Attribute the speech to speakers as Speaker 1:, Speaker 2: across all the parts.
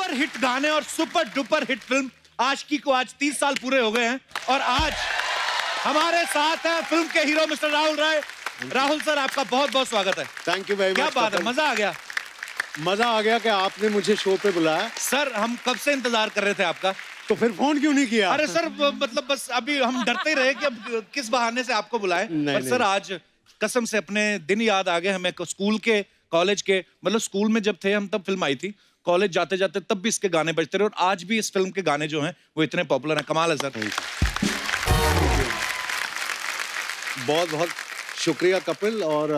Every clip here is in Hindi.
Speaker 1: सुपर हिट गाने और सुपर डुपर हिट फिल्म आशिकी को आज 30 साल पूरे हो गए हैं और आज हमारे साथ हैं फिल्म के हीरो मिस्टर राहुल राय। राहुल सर, आपका बहुत बहुत स्वागत है।
Speaker 2: Thank you very much.
Speaker 1: क्या बात है, मजा आ गया।
Speaker 2: मजा आ गया कि आपने मुझे शो पे बुलाया।
Speaker 1: सर, हम कब से इंतजार कर रहे थे आपका।
Speaker 2: तो फिर फोन क्यों नहीं किया?
Speaker 1: अरे सर, मतलब बस अभी हम डरते ही रहे कि अब किस बहाने से आपको बुलाएं। पर सर, आज कसम से अपने दिन याद आ गए हमें, स्कूल के, कॉलेज के। मतलब स्कूल में जब थे हम तब फिल्म आई थी, कॉलेज जाते जाते तब भी इसके गाने बजते रहे और आज भी इस फिल्म के गाने जो हैं वो इतने पॉपुलर हैं। कमाल है सर।
Speaker 2: बहुत बहुत शुक्रिया कपिल। और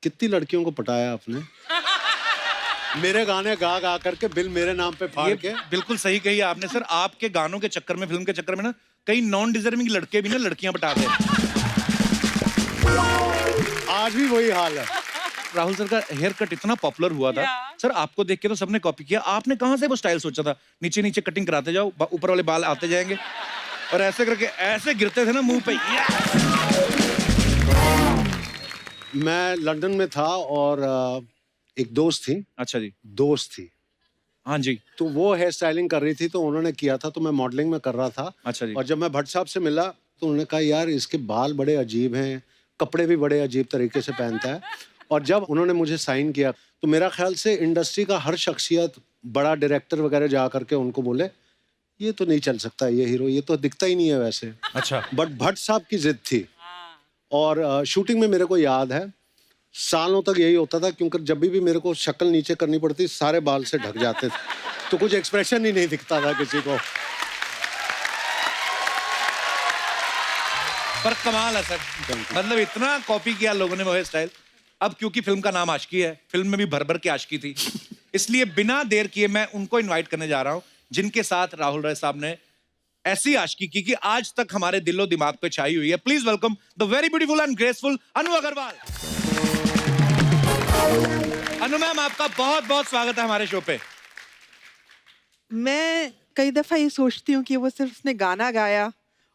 Speaker 2: कितनी लड़कियों को पटाया आपने मेरे गाने गा गा करके, बिल मेरे नाम पे फाड़ के।
Speaker 1: बिल्कुल सही कही आपने सर। आपके गानों के चक्कर में, फिल्म के चक्कर में ना, कई नॉन डिजर्विंग लड़के भी ना लड़कियां पटाते हैं।
Speaker 2: आज भी वही हाल है।
Speaker 1: राहुल सर का हेयर कट इतना पॉपुलर हुआ था सर, आपको देख के तो सबने कॉपी किया। आपने कहां से वो स्टाइल सोचा था? नीचे नीचे कटिंग कराते जाओ, ऊपर वाले बाल आते जाएंगे और ऐसे करके ऐसे गिरते थे ना मुंह पे।
Speaker 2: मैं लंदन में था और एक दोस्त थी।
Speaker 1: अच्छा जी।
Speaker 2: दोस्त थी,
Speaker 1: हाँ जी।
Speaker 2: तो वो हेयर स्टाइलिंग कर रही थी, तो उन्होंने किया था, तो मैं मॉडलिंग में कर रहा था।
Speaker 1: अच्छा जी।
Speaker 2: और जब मैं भट्ट साहब से मिला तो उन्होंने कहा, यार इसके बाल बड़े अजीब हैं, कपड़े भी बड़े अजीब तरीके से पहनता है। और जब उन्होंने मुझे साइन किया तो मेरा ख्याल से इंडस्ट्री का हर शख्सियत, बड़ा डायरेक्टर वगैरह जा करके उनको बोले, ये तो नहीं चल सकता, ये हीरो, ये तो दिखता ही नहीं है वैसे।
Speaker 1: अच्छा।
Speaker 2: बट भट्ट साहब की जिद थी। और शूटिंग में मेरे को याद है, सालों तक यही होता था, क्योंकि जब भी मेरे को शक्ल नीचे करनी पड़ती, सारे बाल से ढक जाते थे, तो कुछ एक्सप्रेशन ही नहीं दिखता था किसी को।
Speaker 1: पर कमाल है सर, मतलब इतना कॉपी किया लोगों ने वो हेयर स्टाइल। अब क्योंकि फिल्म का नाम आशिकी है, फिल्म में भी भर भर के आशिकी थी, इसलिए बिना देर किए मैं उनको इनवाइट करने जा रहा हूं जिनके साथ राहुल राय साहब ने ऐसी आशिकी की कि आज तक हमारे दिलो दिमाग पे छाई हुई है। Please welcome the very beautiful and graceful Anu Agarwal. Anu ma'am, आपका बहुत बहुत स्वागत है हमारे शो पे।
Speaker 3: मैं कई दफा ये सोचती हूँ कि वो सिर्फ उसने गाना गाया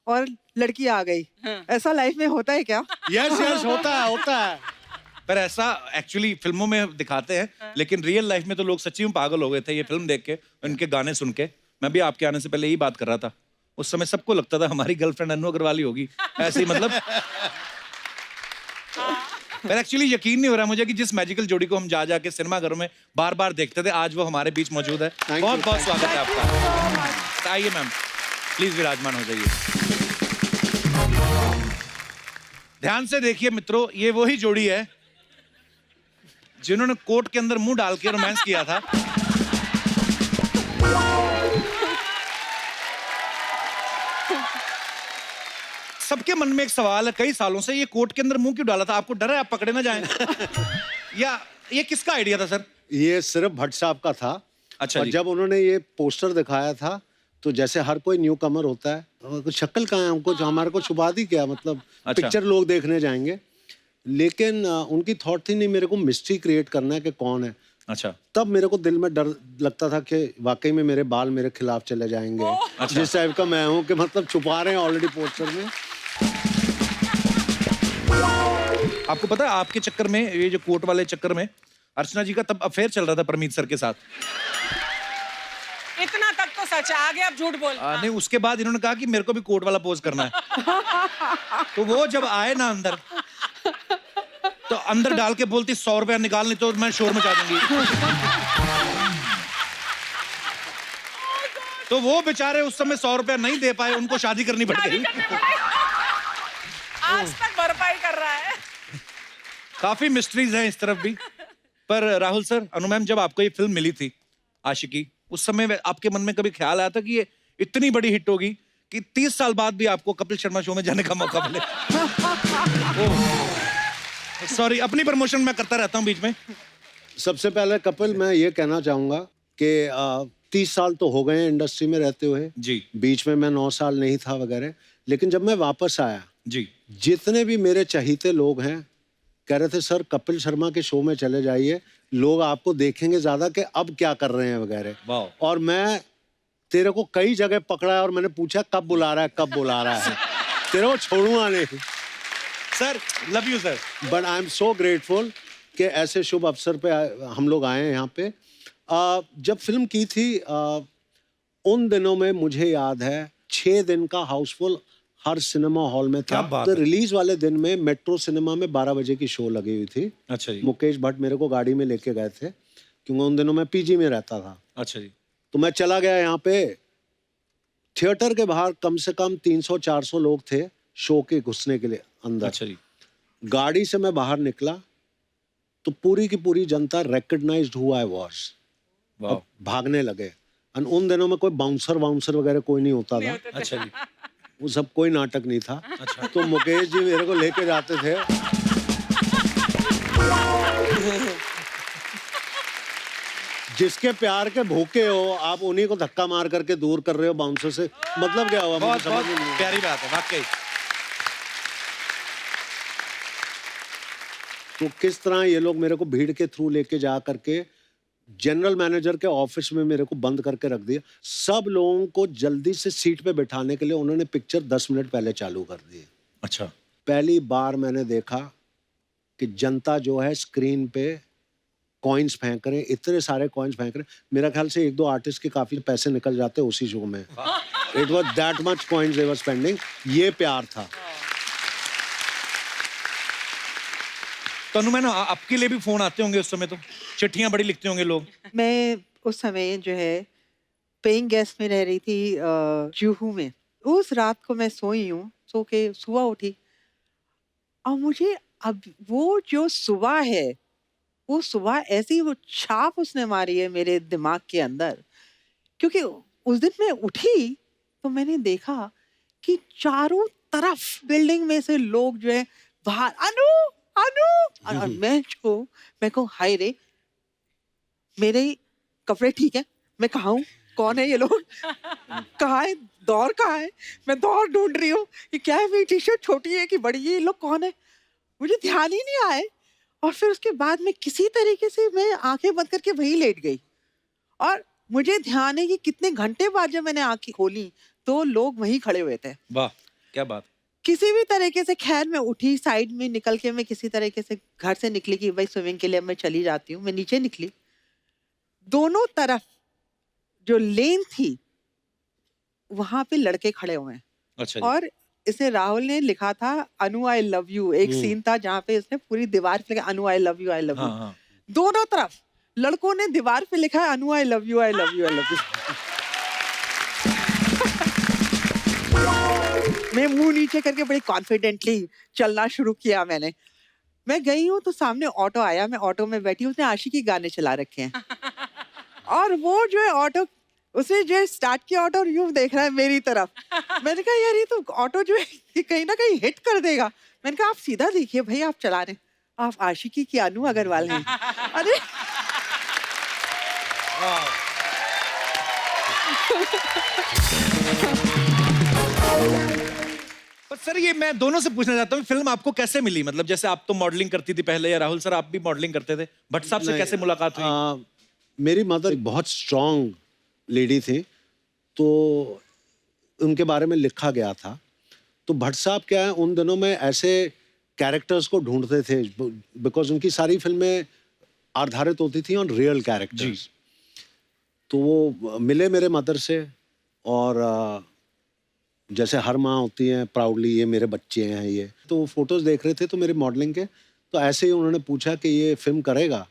Speaker 3: और लड़की आ गई। ऐसा लाइफ में होता है क्या?
Speaker 2: यस यस, होता है, होता है।
Speaker 1: पर ऐसा एक्चुअली फिल्मों में दिखाते हैं, लेकिन रियल लाइफ में तो लोग सच्ची में पागल हो गए थे ये फिल्म देख के, उनके गाने सुन के। मैं भी आपके आने से पहले यही बात कर रहा था, उस समय सबको लगता था हमारी गर्लफ्रेंड अनु अग्रवाल ही होगी, ऐसे ही मतलब। पर एक्चुअली यकीन नहीं हो रहा मुझे कि जिस मैजिकल जोड़ी को हम जा जाके सिनेमा घरों में बार बार देखते थे, आज वो हमारे बीच मौजूद है। बहुत बहुत स्वागत है आपका। आइए मैम, प्लीज विराजमान हो जाइए। ध्यान से देखिए मित्रों, ये वही जोड़ी है जिन्होंने कोर्ट के अंदर मुंह डाल के रोमांस किया था। सबके मन में एक सवाल है कई सालों से, ये कोर्ट के अंदर मुंह क्यों डाला था? आपको डर है आप पकड़े ना जाएं? या ये किसका आइडिया था सर?
Speaker 2: ये सिर्फ भट्ट साहब का था।
Speaker 1: अच्छा
Speaker 2: और
Speaker 1: जी।
Speaker 2: जब उन्होंने ये पोस्टर दिखाया था, तो जैसे हर कोई न्यू कमर होता है, शक्ल कहाँ है हमको, हमारे को छुपा दी क्या, मतलब
Speaker 1: अच्छा।
Speaker 2: पिक्चर लोग देखने जाएंगे। लेकिन उनकी थॉट थी, नहीं मेरे को मिस्ट्री क्रिएट करना है कि कौन है।
Speaker 1: अच्छा।
Speaker 2: तब मेरे को दिल में डर लगता था कि वाकई में मेरे बाल मेरे खिलाफ चले जाएंगे।
Speaker 1: अच्छा।
Speaker 2: जिस टाइप का मैं हूँ कि मतलब छुपा रहे हैं ऑलरेडी पोस्टर में।
Speaker 1: आपको पता है आपके चक्कर में, ये जो कोर्ट वाले चक्कर में, अर्चना जी का तब अफेयर चल रहा था परमीत सर के साथ।
Speaker 4: इतना तक तो सच है, आगे आप झूठ बोल।
Speaker 1: नहीं, उसके बाद इन्होंने कहा कि मेरे को भी कोर्ट वाला पोज करना है। तो वो जब आए ना अंदर, तो अंदर डाल के बोलती 100 रुपया निकाल, नहीं तो मैं शोर मचा दूंगी। तो वो बेचारे उस समय 100 रुपया नहीं दे पाए, उनको शादी करनी पड़ गई।
Speaker 4: आज तक भरपाई कर रहा है।
Speaker 1: काफी मिस्ट्रीज हैं इस तरफ भी। पर राहुल सर, अनु मैम, जब आपको ये फिल्म मिली थी आशिकी, उस समय आपके मन में कभी ख्याल आया था कि ये इतनी बड़ी हिट होगी कि 30 साल बाद भी आपको कपिल शर्मा शो में जाने का मौका मिले? सॉरी, अपनी प्रमोशन मैं करता रहता हूँ बीच में।
Speaker 2: सबसे पहले कपिल, मैं ये कहना चाहूंगा कि 30 साल तो हो गए हैं इंडस्ट्री में रहते हुए
Speaker 1: जी।
Speaker 2: बीच में मैं 9 साल नहीं था वगैरह, लेकिन जब मैं वापस आया
Speaker 1: जी,
Speaker 2: जितने भी मेरे चहीते लोग हैं कह रहे थे, सर कपिल शर्मा के शो में चले जाइए, लोग आपको देखेंगे ज्यादा कि अब क्या कर रहे हैं वगैरह। और मैं तेरे को कई जगह पकड़ा है और मैंने पूछा कब बुला रहा है, कब बुला रहा है। तेरे को छोड़ूंगा नहीं
Speaker 1: sir. Love you sir.
Speaker 2: But I am so grateful कि ऐसे शुभ अवसर पे हम लोग आए हैं यहाँ पे। जब फिल्म की थी उन दिनों में मुझे याद है 6 दिन का हाउसफुल हर सिनेमा हॉल में
Speaker 1: क्या
Speaker 2: था।
Speaker 1: बात
Speaker 2: तो
Speaker 1: है।
Speaker 2: रिलीज वाले दिन में मेट्रो सिनेमा में 12 बजे की शो लगी हुई थी।
Speaker 1: अच्छा जी।
Speaker 2: मुकेश भट्ट मेरे को गाड़ी में लेके गए थे क्योंकि उन दिनों मैं पीजी में रहता था।
Speaker 1: अच्छा जी।
Speaker 2: तो मैं चला गया यहाँ पे, थिएटर के बाहर कम से कम 300-400 लोग थे शो के घुसने के लिए अंदर।
Speaker 1: अच्छा जी।
Speaker 2: गाड़ी से मैं बाहर निकला तो पूरी की पूरी जनता रिकग्नाइज्ड हु आई वाज।
Speaker 1: वाह।
Speaker 2: अब भागने लगे। और उन दिनों में कोई बाउंसर वगैरह कोई नहीं होता था।
Speaker 1: अच्छा जी।
Speaker 2: वो सब कोई नाटक नहीं था।
Speaker 1: अच्छा।
Speaker 2: तो मुकेश जी मेरे को लेके जाते थे। जिसके प्यार के भूखे हो आप उन्हीं को धक्का मार करके दूर कर रहे हो बाउंसर से, मतलब क्या हुआ? मुझे
Speaker 1: बहुत
Speaker 2: समझ
Speaker 1: बहुत
Speaker 2: में नहीं आया।
Speaker 1: प्यारी बात है वाकई।
Speaker 2: तो किस तरह ये लोग मेरे को भीड़ के थ्रू लेके जा करके जनरल मैनेजर के ऑफिस में मेरे को बंद करके रख दिया। सब लोगों को जल्दी से सीट पे बिठाने के लिए उन्होंने पिक्चर 10 मिनट पहले चालू कर दी।
Speaker 1: अच्छा।
Speaker 2: पहली बार मैंने देखा कि जनता जो है स्क्रीन पे कॉइन्स फेंक रहे हैं, इतने सारे कॉइन्स फेंक रहे हैं। मेरा ख्याल से 1-2 आर्टिस्ट के काफी पैसे निकल जाते उसी शो में। It was that much coins they were spending. ये प्यार था।
Speaker 1: तनु मैंने आपके लिए भी फोन आते होंगे उस समय, तो चिट्ठियां बड़ी लिखते होंगे लोग।
Speaker 3: मैं उस समय जो है पेइंग गेस्ट में रह रही थी जुहू में। उस रात को मैं सोई हूँ, सो के सुबह उठी और मुझे अब वो जो सुबह है, वो सुबह ऐसी वो छाप उसने मारी है मेरे दिमाग के अंदर। क्योंकि उस दिन मैं उठी तो मैंने देखा कि चारों तरफ बिल्डिंग में से लोग जो है बाहर अनु अनु, और मैं कहूँ हाय रे, मेरे कपड़े ठीक है, मैं कहाँ हूँ, कौन है ये लोग, कहाँ है दौर, कहाँ है, मैं दौर ढूंढ रही हूँ कि क्या है, मेरी टी शर्ट छोटी है कि बड़ी है, ये लोग कौन है, मुझे ध्यान ही नहीं आए। और फिर उसके बाद में किसी तरीके से मैं आंखें बंद करके वहीं लेट गई और मुझे ध्यान है कि कितने घंटे बाद जब मैंने आंखें खोली तो लोग वहीं खड़े हुए थे।
Speaker 1: वाह क्या बात।
Speaker 3: किसी भी तरीके से खैर मैं उठी, साइड में निकल के मैं किसी तरीके से घर से निकली कि भाई स्विमिंग के लिए मैं चली जाती हूँ। मैं नीचे निकली, दोनों तरफ जो लेन थी वहां पे लड़के खड़े हुए हैं।
Speaker 1: अच्छा जी।
Speaker 3: और इसे राहुल ने लिखा था अनु आई लव यू। एक सीन था जहाँ पे इसने पूरी दीवार पे लिखा Anu I love you, I love you.
Speaker 1: हाँ हाँ।
Speaker 3: दोनों तरफ लड़कों ने दीवार पे लिखा है Anu I love you, I love you, I love you. मैं मुंह नीचे करके बड़ी कॉन्फिडेंटली चलना शुरू किया मैंने। मैं गई हूँ तो सामने ऑटो आया, मैं ऑटो में बैठी, उसने आशिकी गाने चला रखे हैं और वो जो है ऑटो, उसने जो स्टार्ट किया ऑटो और यूं देख रहा है मेरी तरफ। मैंने कहा यार ये तो ऑटो जो है ये कहीं ना कहीं हिट कर देगा। मैंने कहा आप सीधा देखिए भाई, आप चला रहे, आप आशिकी की अनु अग्रवाल हैं। अरे
Speaker 1: पर सर ये मैं दोनों से पूछना चाहता हूँ, फिल्म आपको कैसे मिली? मतलब जैसे आप तो मॉडलिंग करती थी पहले, या राहुल सर आप भी मॉडलिंग करते थे, भट्ट साहब से
Speaker 2: नहीं,
Speaker 1: कैसे मुलाकात हुई?
Speaker 2: मेरी मदर बहुत स्ट्रांग लेडी थी तो उनके बारे में लिखा गया था। तो भट्ट साहब क्या है उन दिनों में ऐसे कैरेक्टर्स को ढूंढते थे बिकॉज उनकी सारी फिल्में आधारित होती थी ऑन रियल कैरेक्टर्स। तो वो मिले मेरे मदर से और जैसे हर माँ होती है प्राउडली ये मेरे बच्चे हैं ये, तो वो फोटोज देख रहे थे तो मेरे मॉडलिंग के, तो ऐसे ही उन्होंने पूछा कि ये फिल्म करेगा।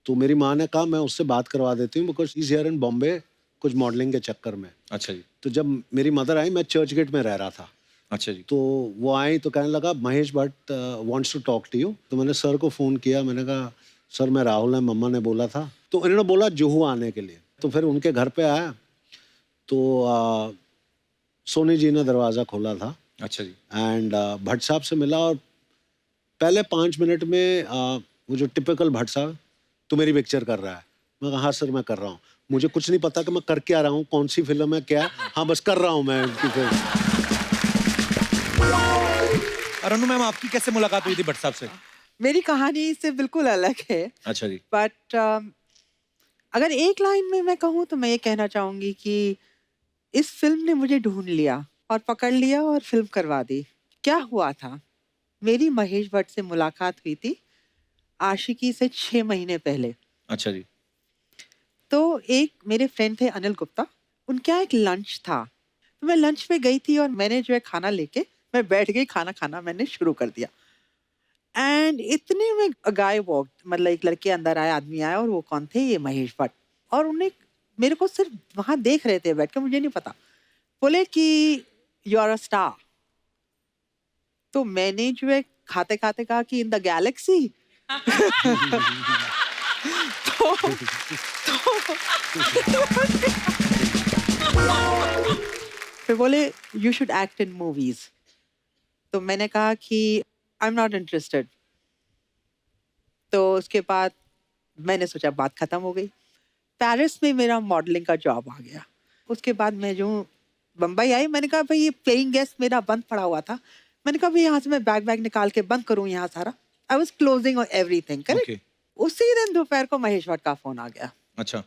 Speaker 2: तो मेरी माँ ने कहा मैं उससे बात करवा देती हूँ because is here in Bombay कुछ मॉडलिंग के चक्कर में।
Speaker 1: अच्छा जी।
Speaker 2: तो जब मेरी मदर आई, मैं चर्च गेट में रह रहा था।
Speaker 1: अच्छा जी।
Speaker 2: तो वो आई तो कहने लगा Mahesh Bhatt wants to talk to you. तो मैंने सर को फ़ोन किया, मैंने कहा सर मैं राहुल है, मम्मा ने बोला था। तो उन्होंने बोला जुहू आने के लिए। तो फिर उनके घर पे आया तो सोनी जी ने दरवाज़ा खोला था।
Speaker 1: अच्छा जी।
Speaker 2: एंड भट्ट साहब से मिला और पहले 5 मिनट में वो जो टिपिकल भट्ट साहब तो मेरी पिक्चर कर रहा है। मैं कहा हाँ सर मैं कर रहा हूँ, मुझे कुछ नहीं पता कि मैं कर क्या रहा हूँ, कौन सी फिल्म है क्या है, हाँ बस कर रहा हूँ मैं उनकी फिल्म।
Speaker 1: और अनु मैम आपकी कैसे मुलाकात हुई थी भट्ट साहब से?
Speaker 3: मेरी कहानी इससे बिल्कुल अलग है।
Speaker 1: अच्छा जी।
Speaker 3: बट अगर एक लाइन में मैं कहूँ तो मैं ये कहना चाहूंगी कि इस फिल्म ने मुझे ढूंढ लिया और पकड़ लिया और फिल्म करवा दी। क्या हुआ था, मेरी महेश भट्ट से मुलाकात हुई थी आशिकी से 6 महीने पहले।
Speaker 1: अच्छा जी।
Speaker 3: तो एक मेरे फ्रेंड थे अनिल गुप्ता, उनके यहाँ एक लंच था, तो मैं लंच पे गई थी और मैंने जो है खाना लेके मैं बैठ गई, खाना खाना मैंने शुरू कर दिया। एंड इतने में गाय वॉक, मतलब एक लड़के अंदर आए, आदमी आया, और वो कौन थे, ये महेश भट्ट, और उन्हें मेरे को सिर्फ वहां देख रहे थे बैठ के, मुझे नहीं पता, बोले कि यू आर अ स्टार। तो मैंने जो है खाते खाते कहा कि इन द गैलेक्सी। फिर बोले you should act in movies. तो मैंने कहा कि आई एम नॉट इंटरेस्टेड। तो उसके बाद मैंने सोचा बात खत्म हो गई। पेरिस में मेरा मॉडलिंग का जॉब आ गया। उसके बाद मैं जो बम्बई आई, मैंने कहा भाई ये पेइंग गेस्ट मेरा बंद पड़ा हुआ था, मैंने कहा भाई यहाँ से मैं बैग निकाल के बंद करूँ यहाँ सारा। I was closing on everything, correct. उसी दिन दोपहर को महेश भट्ट का फोन आ गया।
Speaker 1: अच्छा।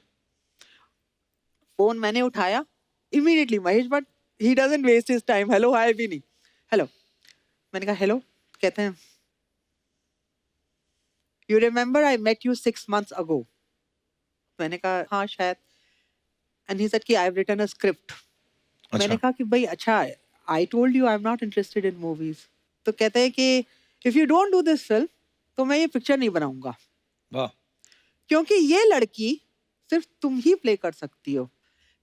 Speaker 3: फोन मैंने उठाया, immediately Mahesh Bhatt, he doesn't waste his time, hello hi भी नहीं, हेलो। मैंने कहा हेलो, कहते हैं you remember I met you 6 months ago। मैंने कहा हाँ शायद। एंड ही सेड कि I have written a script. मैंने कहा कि भाई अच्छा, I told you I am not interested in movies. तो कहते हैं कि if you don't do this film तो मैं ये पिक्चर नहीं बनाऊंगा,
Speaker 1: वाह।
Speaker 3: क्योंकि ये लड़की सिर्फ तुम ही प्ले कर सकती हो।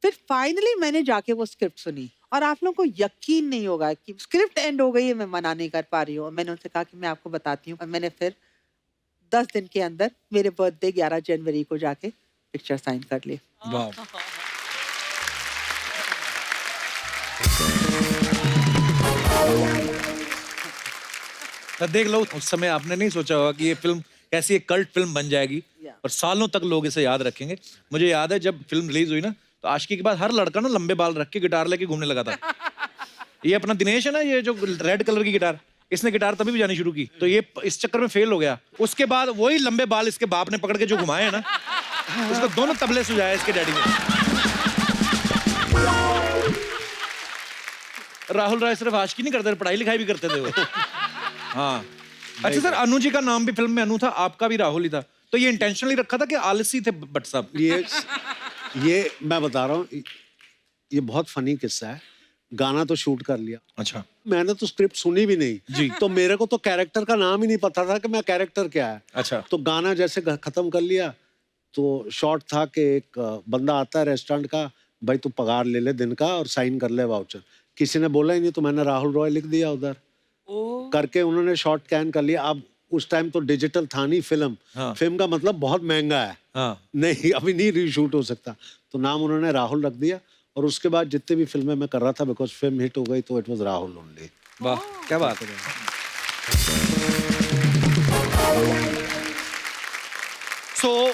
Speaker 3: फिर फाइनली मैंने जाके वो स्क्रिप्ट सुनी, और आप लोगों को यकीन नहीं होगा कि स्क्रिप्ट एंड हो गई है, मैं मना नहीं कर पा रही हूँ। मैंने उनसे कहा कि मैं आपको बताती हूँ, और मैंने फिर 10 दिन के अंदर मेरे बर्थडे 11 जनवरी को जाके पिक्चर साइन कर ली।
Speaker 1: वाह। देख लो, उस समय आपने नहीं सोचा होगा कि ये फिल्म कैसी एक कल्ट फिल्म बन जाएगी और सालों तक लोग इसे याद रखेंगे। मुझे याद है जब फिल्म रिलीज हुई ना, तो आशिकी के बाद हर लड़का ना लंबे बाल रख के गिटार लेके घूमने लगा था। ये अपना दिनेश है ना, ये जो रेड कलर की गिटार, इसने गिटार तभी बजानी शुरू की, तो ये इस चक्कर में फेल हो गया। उसके बाद वही लंबे बाल इसके बाप ने पकड़ के जो घुमाए हैं ना, उसको दोनों तबले सुझाए इसके डैडी ने। राहुल राय सिर्फ आशिकी नहीं करते, पढ़ाई लिखाई भी करते थे वो। हाँ। अच्छा सर, अनु जी का नाम भी फिल्म में अनु था, आपका भी राहुल ही था, तो ये इंटेंशनली रखा था कि आलसी थे भट्ट साहब?
Speaker 2: ये मैं बता रहा हूँ, ये बहुत फनी किस्सा है। गाना तो शूट कर लिया।
Speaker 1: अच्छा।
Speaker 2: मैंने तो स्क्रिप्ट सुनी भी नहीं
Speaker 1: जी।
Speaker 2: तो मेरे को तो कैरेक्टर का नाम ही नहीं पता था कि मैं कैरेक्टर क्या है।
Speaker 1: अच्छा।
Speaker 2: तो गाना जैसे खत्म कर लिया, तो शॉट था कि एक बंदा आता है रेस्टोरेंट का, भाई तू पगार ले ले दिन का और साइन कर ले वाउचर। किसी ने बोला ही नहीं, तो मैंने राहुल रॉय लिख दिया उधर करके, उन्होंने शॉट कैन कर लिया। अब उस टाइम तो डिजिटल था नहीं फिल्म।
Speaker 1: हाँ।
Speaker 2: फिल्म का मतलब बहुत महंगा है।
Speaker 1: हाँ।
Speaker 2: नहीं, अभी नहीं रीशूट हो सकता, तो नाम उन्होंने राहुल रख दिया। और उसके बाद जितने भी फिल्में मैं कर रहा था, बिकॉज फिल्म हिट हो गई, तो इट वाज राहुल ओनली।
Speaker 1: वाह, क्या बात है। सो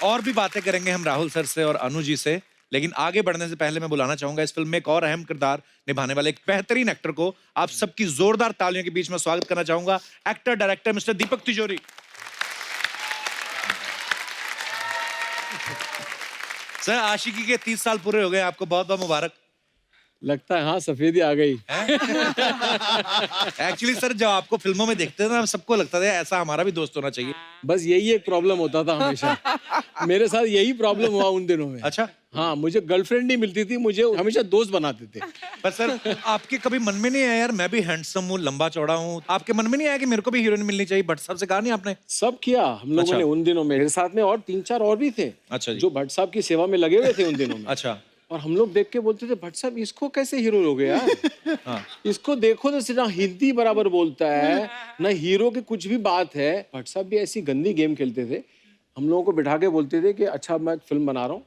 Speaker 1: और भी बातें करेंगे हम राहुल सर से और अनु जी से, लेकिन आगे बढ़ने से पहले मैं बुलाना चाहूंगा इस फिल्म में एक और अहम किरदार निभाने वाले एक बेहतरीन एक्टर को। आप सबकी जोरदार तालियों के बीच में स्वागत करना चाहूंगा, एक्टर डायरेक्टर मिस्टर दीपक तिजोरी। सर, आशिकी के 30 साल पूरे हो गए, आपको बहुत बहुत मुबारक।
Speaker 5: लगता है हाँ, सफेदी आ गई।
Speaker 1: एक्चुअली सर, जब आपको फिल्मों में देखते थे ना, सबको लगता था ऐसा हमारा भी दोस्त होना चाहिए।
Speaker 5: बस यही एक प्रॉब्लम होता था हमेशा। मेरे साथ यही प्रॉब्लम हुआ उन दिनों में।
Speaker 1: अच्छा।
Speaker 5: हाँ, मुझे गर्लफ्रेंड नहीं मिलती थी, मुझे हमेशा दोस्त बनाते थे।
Speaker 1: पर सर, आपके कभी मन में नहीं आया यार मैं भी हैंडसम हूँ, लंबा चौड़ा हूँ, आपके मन में नहीं आया कि मेरे को भी हीरोइन मिलनी चाहिए? भट्ट साहब से कहा नहीं आपने?
Speaker 5: सब किया हम लोगों
Speaker 1: अच्छा।
Speaker 5: ने उन दिनों में। मेरे साथ में और 3-4 और भी थे।
Speaker 1: अच्छा जी।
Speaker 5: जो भट्ट साहब की सेवा में लगे हुए थे उन दिनों में।
Speaker 1: अच्छा।
Speaker 5: और हम लोग देख के बोलते थे, भट्ट साहब इसको कैसे हीरो लोगे यार?
Speaker 1: हाँ।
Speaker 5: इसको देखो तो ना हिंदी बराबर बोलता है, ना हीरो की कुछ भी बात है। भट्ट साहब भी ऐसी गंदी गेम खेलते थे। हम लोगों को बिठा के बोलते थे कि अच्छा मैं फिल्म बना रहा हूँ,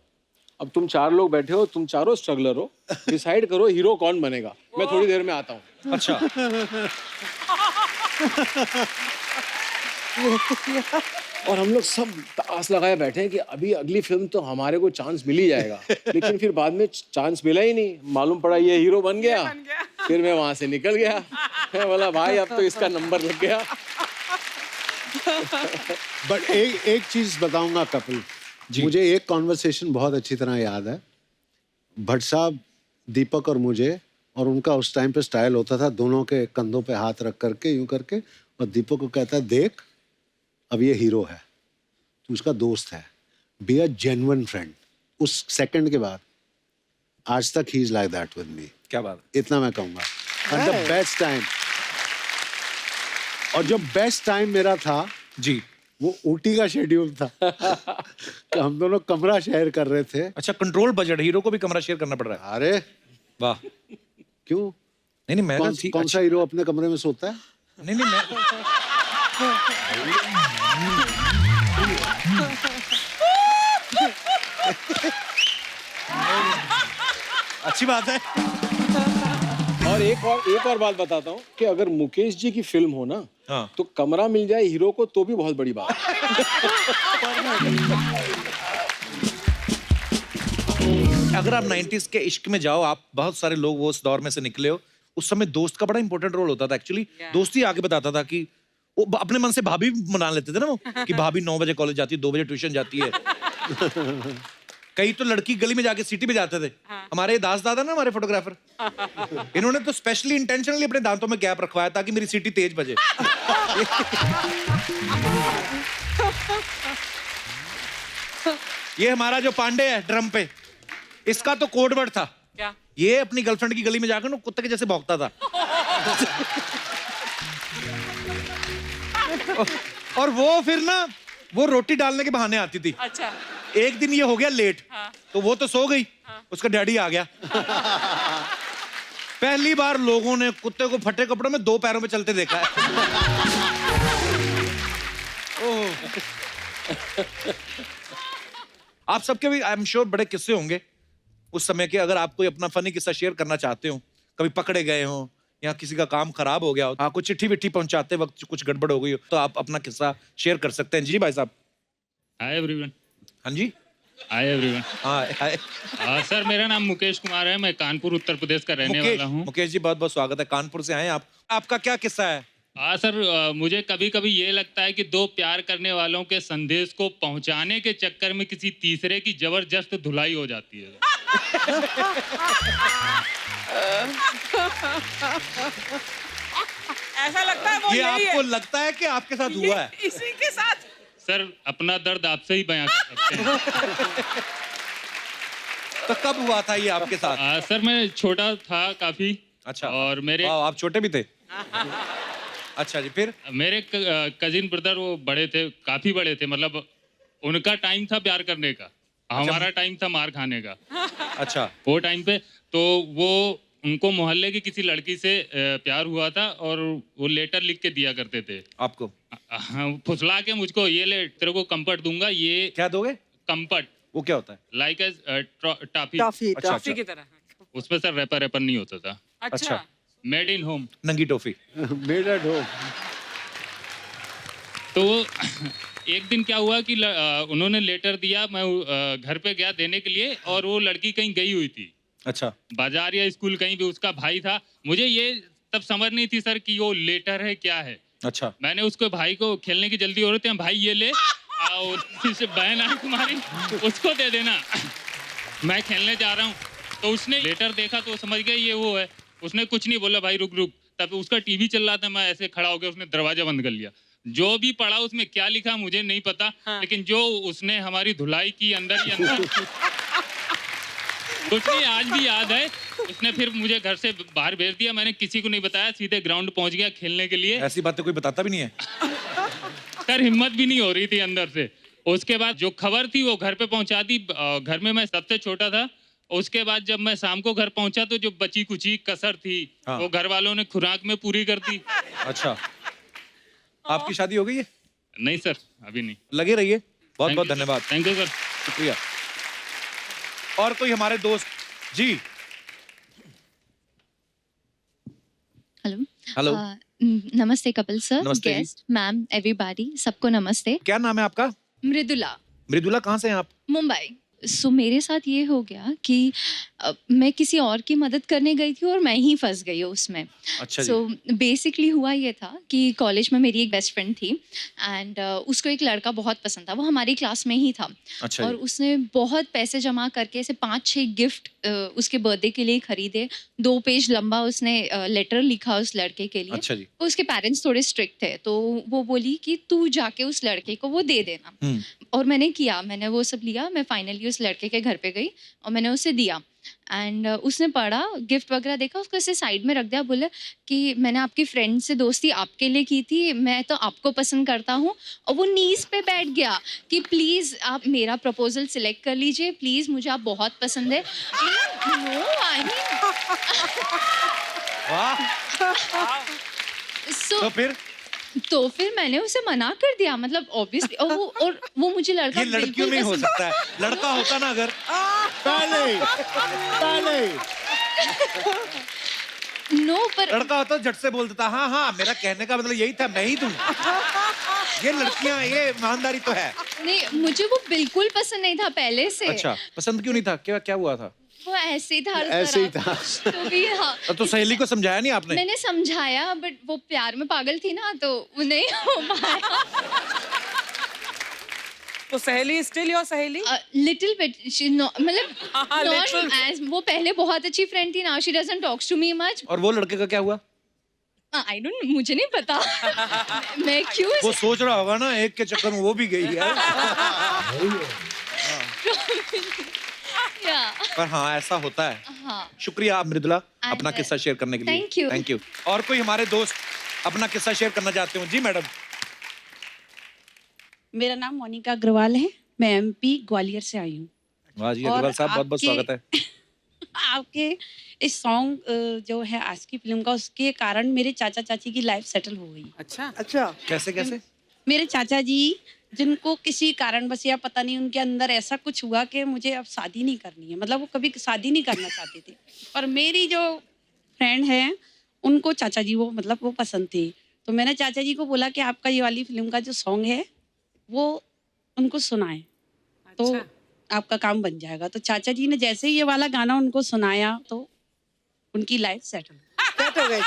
Speaker 5: अब तुम 4 लोग बैठे हो, तुम चारों स्ट्रगलर हो, डिसाइड करो हीरो कौन बनेगा, मैं थोड़ी देर में आता हूँ।
Speaker 1: अच्छा।
Speaker 5: और हम लोग सब आस लगाए बैठे हैं कि अभी अगली फिल्म तो हमारे को चांस मिल ही जाएगा। लेकिन फिर बाद में चांस मिला ही नहीं, मालूम पड़ा ये हीरो बन गया। फिर मैं वहां से निकल गया। मैं बोला भाई अब तो इसका नंबर लग गया।
Speaker 2: बट एक चीज बताऊंगा कपिल, मुझे एक कॉन्वर्सेशन बहुत अच्छी तरह याद है। भट्ट साहब, दीपक और मुझे, और उनका उस टाइम पे स्टाइल होता था दोनों के कंधों पे हाथ रख करके यूं करके, और दीपक को कहता है देख अब ये हीरो है, तू उसका दोस्त है। Be a genuine friend. उस सेकंड के बाद आज तक he is like that with me.
Speaker 1: क्या बात है।
Speaker 2: इतना मैं कहूंगा। एंड द बेस्ट टाइम, और जो बेस्ट टाइम मेरा था
Speaker 1: जी।
Speaker 2: वो ऊटी का शेड्यूल था कि हम दोनों कमरा शेयर कर रहे थे।
Speaker 1: अच्छा, कंट्रोल बजट, हीरो को भी कमरा शेयर करना पड़ रहा है।
Speaker 2: अरे
Speaker 1: वाह।
Speaker 2: क्यों?
Speaker 1: नहीं मैं
Speaker 2: कौन,
Speaker 1: कहा ठीक-
Speaker 2: कौन सा हीरो अपने कमरे में सोता है?
Speaker 1: नहीं मैं अच्छी बात है।
Speaker 5: और एक और बात बताता हूँ कि अगर मुकेश जी की फिल्म हो ना,
Speaker 1: हाँ।
Speaker 5: तो कमरा मिल जाए हीरो को तो भी बहुत बड़ी बात है।
Speaker 1: अगर आप 90s के इश्क में जाओ, आप बहुत सारे लोग वो उस दौर में से निकले हो। उस समय दोस्त का बड़ा इंपॉर्टेंट रोल होता था एक्चुअली। दोस्ती आगे बताता था कि वो अपने मन से भाभी मना लेते थे ना वो, कि भाभी 9 बजे कॉलेज जाती है, 2 बजे ट्यूशन जाती है। कई तो लड़की गली में जाके सिटी पे जाते थे। हमारे दास दादा ना, हमारे फोटोग्राफर, इन्होंने तो स्पेशली इंटेंशनली अपने दांतों में गैप रखवाया ताकि मेरी सिटी तेज बजे। ये हमारा जो पांडे है ड्रम पे, इसका तो कोड वर्ड था।
Speaker 4: क्या?
Speaker 1: ये अपनी गर्लफ्रेंड की गली में जाकर ना कुत्ते के जैसे भौंकता था। और वो फिर ना वो रोटी डालने के बहाने आती थी।
Speaker 4: अच्छा।
Speaker 1: एक दिन ये हो गया लेट,
Speaker 4: हाँ।
Speaker 1: तो वो तो सो गई, उसका डैडी आ गया। पहली बार लोगों ने कुत्ते को फटे कपड़ों में 2 पैरों में चलते देखा है। ओह। आप सबके भी आई एम श्योर बड़े किस्से होंगे उस समय के। अगर आप कोई अपना फनी किस्सा शेयर करना चाहते हो, कभी पकड़े गए हो या किसी का काम खराब हो गया हो, आपको चिट्ठी विट्ठी पहुंचाते वक्त कुछ गड़बड़ हो गई हो, तो आप अपना किस्सा शेयर कर सकते हैं। जी भाई साहब।
Speaker 6: Hi everyone.
Speaker 1: हाँ जी।
Speaker 6: Hi everyone.
Speaker 1: हाँ
Speaker 6: सर मेरा नाम मुकेश कुमार है, मैं कानपुर उत्तर प्रदेश का रहने वाला हूँ।
Speaker 1: मुकेश जी बहुत बहुत स्वागत है, कानपुर से आए हैं आप। आपका क्या किस्सा है?
Speaker 6: सर मुझे कभी कभी ये लगता है कि 2 प्यार करने वालों के संदेश को पहुंचाने के चक्कर में किसी तीसरे की जबरदस्त धुलाई हो जाती है।
Speaker 4: ऐसा लगता है वो
Speaker 1: ये
Speaker 4: यही
Speaker 1: आपको
Speaker 4: है।
Speaker 1: लगता है कि आपके साथ हुआ है?
Speaker 4: इसी के साथ।
Speaker 6: सर अपना दर्द आपसे ही बयां कर सकते हैं।
Speaker 1: तो कब हुआ था ये आपके साथ?
Speaker 6: सर मैं छोटा था काफी।
Speaker 1: अच्छा।
Speaker 6: और मेरे
Speaker 1: वाह, आप छोटे भी थे। अच्छा जी, फिर?
Speaker 6: मेरे कजिन ब्रदर वो बड़े थे, काफी बड़े थे, मतलब उनका टाइम था प्यार करने का, हमारा टाइम था मार खाने का।
Speaker 1: अच्छा।
Speaker 6: वो टाइम पे तो वो उनको मोहल्ले की किसी लड़की से प्यार हुआ था और वो लेटर लिख के दिया करते थे
Speaker 1: आपको?
Speaker 6: फुसला के मुझको, ये ले तेरे को कंफर्ट दूंगा, ये
Speaker 1: क्या दोगे?
Speaker 6: कंफर्ट,
Speaker 1: वो क्या होता है?
Speaker 6: Like as toffee.
Speaker 3: टॉफी
Speaker 1: अच्छा,
Speaker 4: टॉफी की तरह।
Speaker 6: उसमें सर रैपर नहीं होता था,
Speaker 4: अच्छा।
Speaker 6: Made in home.
Speaker 1: नंगी टॉफी।
Speaker 2: Made at home.
Speaker 6: तो एक दिन क्या हुआ कि उन्होंने लेटर दिया, मैं घर पे गया देने के लिए, और वो लड़की कहीं गई हुई थी,
Speaker 1: अच्छा।
Speaker 6: बाजार या स्कूल कहीं भी, उसका भाई था। मुझे ये तब समझ नहीं थी सर कि वो लेटर है क्या है।
Speaker 1: अच्छा।
Speaker 6: मैंने उसको भाई को, खेलने की जल्दी हो रही थी, भाई ये ले, और बहन आई तुम्हारी उसको दे देना, मैं खेलने जा रहा हूँ। तो उसने लेटर देखा तो समझ गया ये वो है। उसने कुछ नहीं बोला, भाई रुक रुक। तब उसका टीवी चल रहा था, मैं ऐसे खड़ा हो गया, उसने दरवाजा बंद कर लिया। जो भी पढ़ा उसमें क्या लिखा मुझे नहीं पता, लेकिन जो उसने हमारी धुलाई की अंदर ही अंदर कुछ नहीं, आज भी याद है। उसने फिर मुझे घर से बाहर भेज दिया, मैंने किसी को नहीं बताया, सीधे ग्राउंड पहुंच गया खेलने के लिए।
Speaker 1: ऐसी बातें कोई बताता भी नहीं है।
Speaker 6: सर हिम्मत भी नहीं हो रही थी अंदर से। उसके बाद जो खबर थी वो घर पे पहुंचा दी। घर में मैं सबसे छोटा था। उसके बाद जब मैं शाम को घर पहुंचा तो जो बची कुची कसर थी,
Speaker 1: हाँ।
Speaker 6: वो घर वालों ने खुराक में पूरी कर दी।
Speaker 1: अच्छा। आपकी शादी हो गई है?
Speaker 6: नहीं सर, अभी नहीं।
Speaker 1: लगे रहिए। बहुत बहुत धन्यवाद।
Speaker 6: Thank you sir.
Speaker 1: शुक्रिया। और कोई हमारे दोस्त? जी।
Speaker 7: हेलो।
Speaker 1: हेलो।
Speaker 7: नमस्ते कपिल सर,
Speaker 1: नमस्ते जी।
Speaker 7: गेस्ट, मैम, एवरीबॉडी, सबको नमस्ते।
Speaker 1: क्या नाम है आपका?
Speaker 7: मृदुला,
Speaker 1: मृदुला, कहाँ से हैं आप?
Speaker 7: मुंबई। सो मेरे साथ ये हो गया कि मैं किसी और की मदद करने गई थी और मैं ही फंस गई उसमें।
Speaker 1: अच्छा जी।
Speaker 7: सो बेसिकली हुआ ये था कि कॉलेज में मेरी एक बेस्ट फ्रेंड थी एंड उसको एक लड़का बहुत पसंद था, वो हमारी क्लास में ही था।
Speaker 1: अच्छा
Speaker 7: और
Speaker 1: जी।
Speaker 7: उसने बहुत पैसे जमा करके ऐसे 5-6 गिफ्ट उसके बर्थडे के लिए खरीदे। 2 पेज लंबा उसने लेटर लिखा उस लड़के के लिए।
Speaker 1: अच्छा जी।
Speaker 7: उसके पेरेंट्स थोड़े स्ट्रिक्ट थे, तो वो बोली कि तू जाके उस लड़के को वो दे देना।
Speaker 1: हम्म।
Speaker 7: और मैंने किया, मैंने वो सब लिया, मैं फाइनली उस लड़के के घर पे गई और मैंने उसे दिया। एंड उसने पढ़ा, गिफ्ट वगैरह देखा, उसको ऐसे साइड में रख दिया, बोले कि मैंने आपकी फ्रेंड से दोस्ती आपके लिए की थी, मैं तो आपको पसंद करता हूँ। और वो नीज पे बैठ गया कि प्लीज़ आप मेरा प्रपोजल सिलेक्ट कर लीजिए, प्लीज़ मुझे आप बहुत पसंद है। नो आई मीन
Speaker 1: वाह।
Speaker 7: सो
Speaker 1: तो फिर
Speaker 7: फिर मैंने उसे मना कर दिया, मतलब ऑब्वियसली। और वो मुझे लड़का
Speaker 1: ये लड़कियों में ही हो
Speaker 7: बिल्कुल
Speaker 1: सकता है, लड़का होता ना अगर
Speaker 2: पहले
Speaker 7: नो पर
Speaker 1: लड़का होता झट से बोल देता हाँ हाँ, मेरा कहने का मतलब यही था, मैं ही दूं। ये लड़कियां, ये ईमानदारी तो है।
Speaker 7: नहीं, मुझे वो बिल्कुल पसंद नहीं था पहले से।
Speaker 1: अच्छा, पसंद क्यों नहीं था? क्या क्या हुआ था?
Speaker 7: वो ऐसे ही था,
Speaker 2: ऐसे ही था।
Speaker 7: तो भी हाँ,
Speaker 1: तो सहेली को समझाया नहीं आपने?
Speaker 7: मैंने समझाया बट वो प्यार में पागल थी ना, तो वो नहीं हो पाया।
Speaker 4: तो सहेली स्टिल योर सहेली?
Speaker 7: लिटिल बिट, मतलब
Speaker 4: हाँ,
Speaker 7: not
Speaker 4: little.
Speaker 7: as, वो पहले बहुत अच्छी फ्रेंड थी, now she doesn't talks to me much.
Speaker 1: और वो लड़के का क्या हुआ?
Speaker 7: आई डोंट, मुझे नहीं पता। मैं क्यों
Speaker 1: वो सोच रहा होगा ना, एक के चक्कर में वो भी गई है।
Speaker 7: या
Speaker 1: पर हाँ, ऐसा होता है।
Speaker 7: हाँ,
Speaker 1: शुक्रिया आप मृदुला,
Speaker 7: And,
Speaker 1: अपना किस्सा शेयर करने के लिए।
Speaker 7: thank you.
Speaker 1: Thank you. और कोई हमारे दोस्त अपना किस्सा शेयर करना चाहते हो? जी मैडम।
Speaker 8: मेरा नाम मोनिका अग्रवाल है, मैं एमपी ग्वालियर से आई हूँ।
Speaker 1: वाह जी,
Speaker 8: और
Speaker 1: अग्रवाल साहब, बहुत बहुत
Speaker 8: आपके-
Speaker 1: स्वागत है।
Speaker 8: आपके इस सॉन्ग जो है आशिकी फिल्म का, उसके कारण मेरे चाचा चाची की लाइफ सेटल हो गई।
Speaker 4: अच्छा।
Speaker 3: अच्छा।
Speaker 1: कैसे कैसे?
Speaker 8: मेरे चाचा जी, जिनको किसी कारणवश या पता नहीं उनके अंदर ऐसा कुछ हुआ कि मुझे अब शादी नहीं करनी है, मतलब वो कभी शादी नहीं करना चाहते थे। और मेरी जो फ्रेंड है, उनको चाचा जी वो मतलब वो पसंद थे। तो मैंने चाचा जी को बोला कि आपका ये वाली फिल्म का जो सॉन्ग है वो उनको सुनाएं, तो आपका काम बन जाएगा। तो चाचा जी ने जैसे ही ये वाला गाना उनको सुनाया तो उनकी लाइफ सेटल।
Speaker 3: सेट हो गई।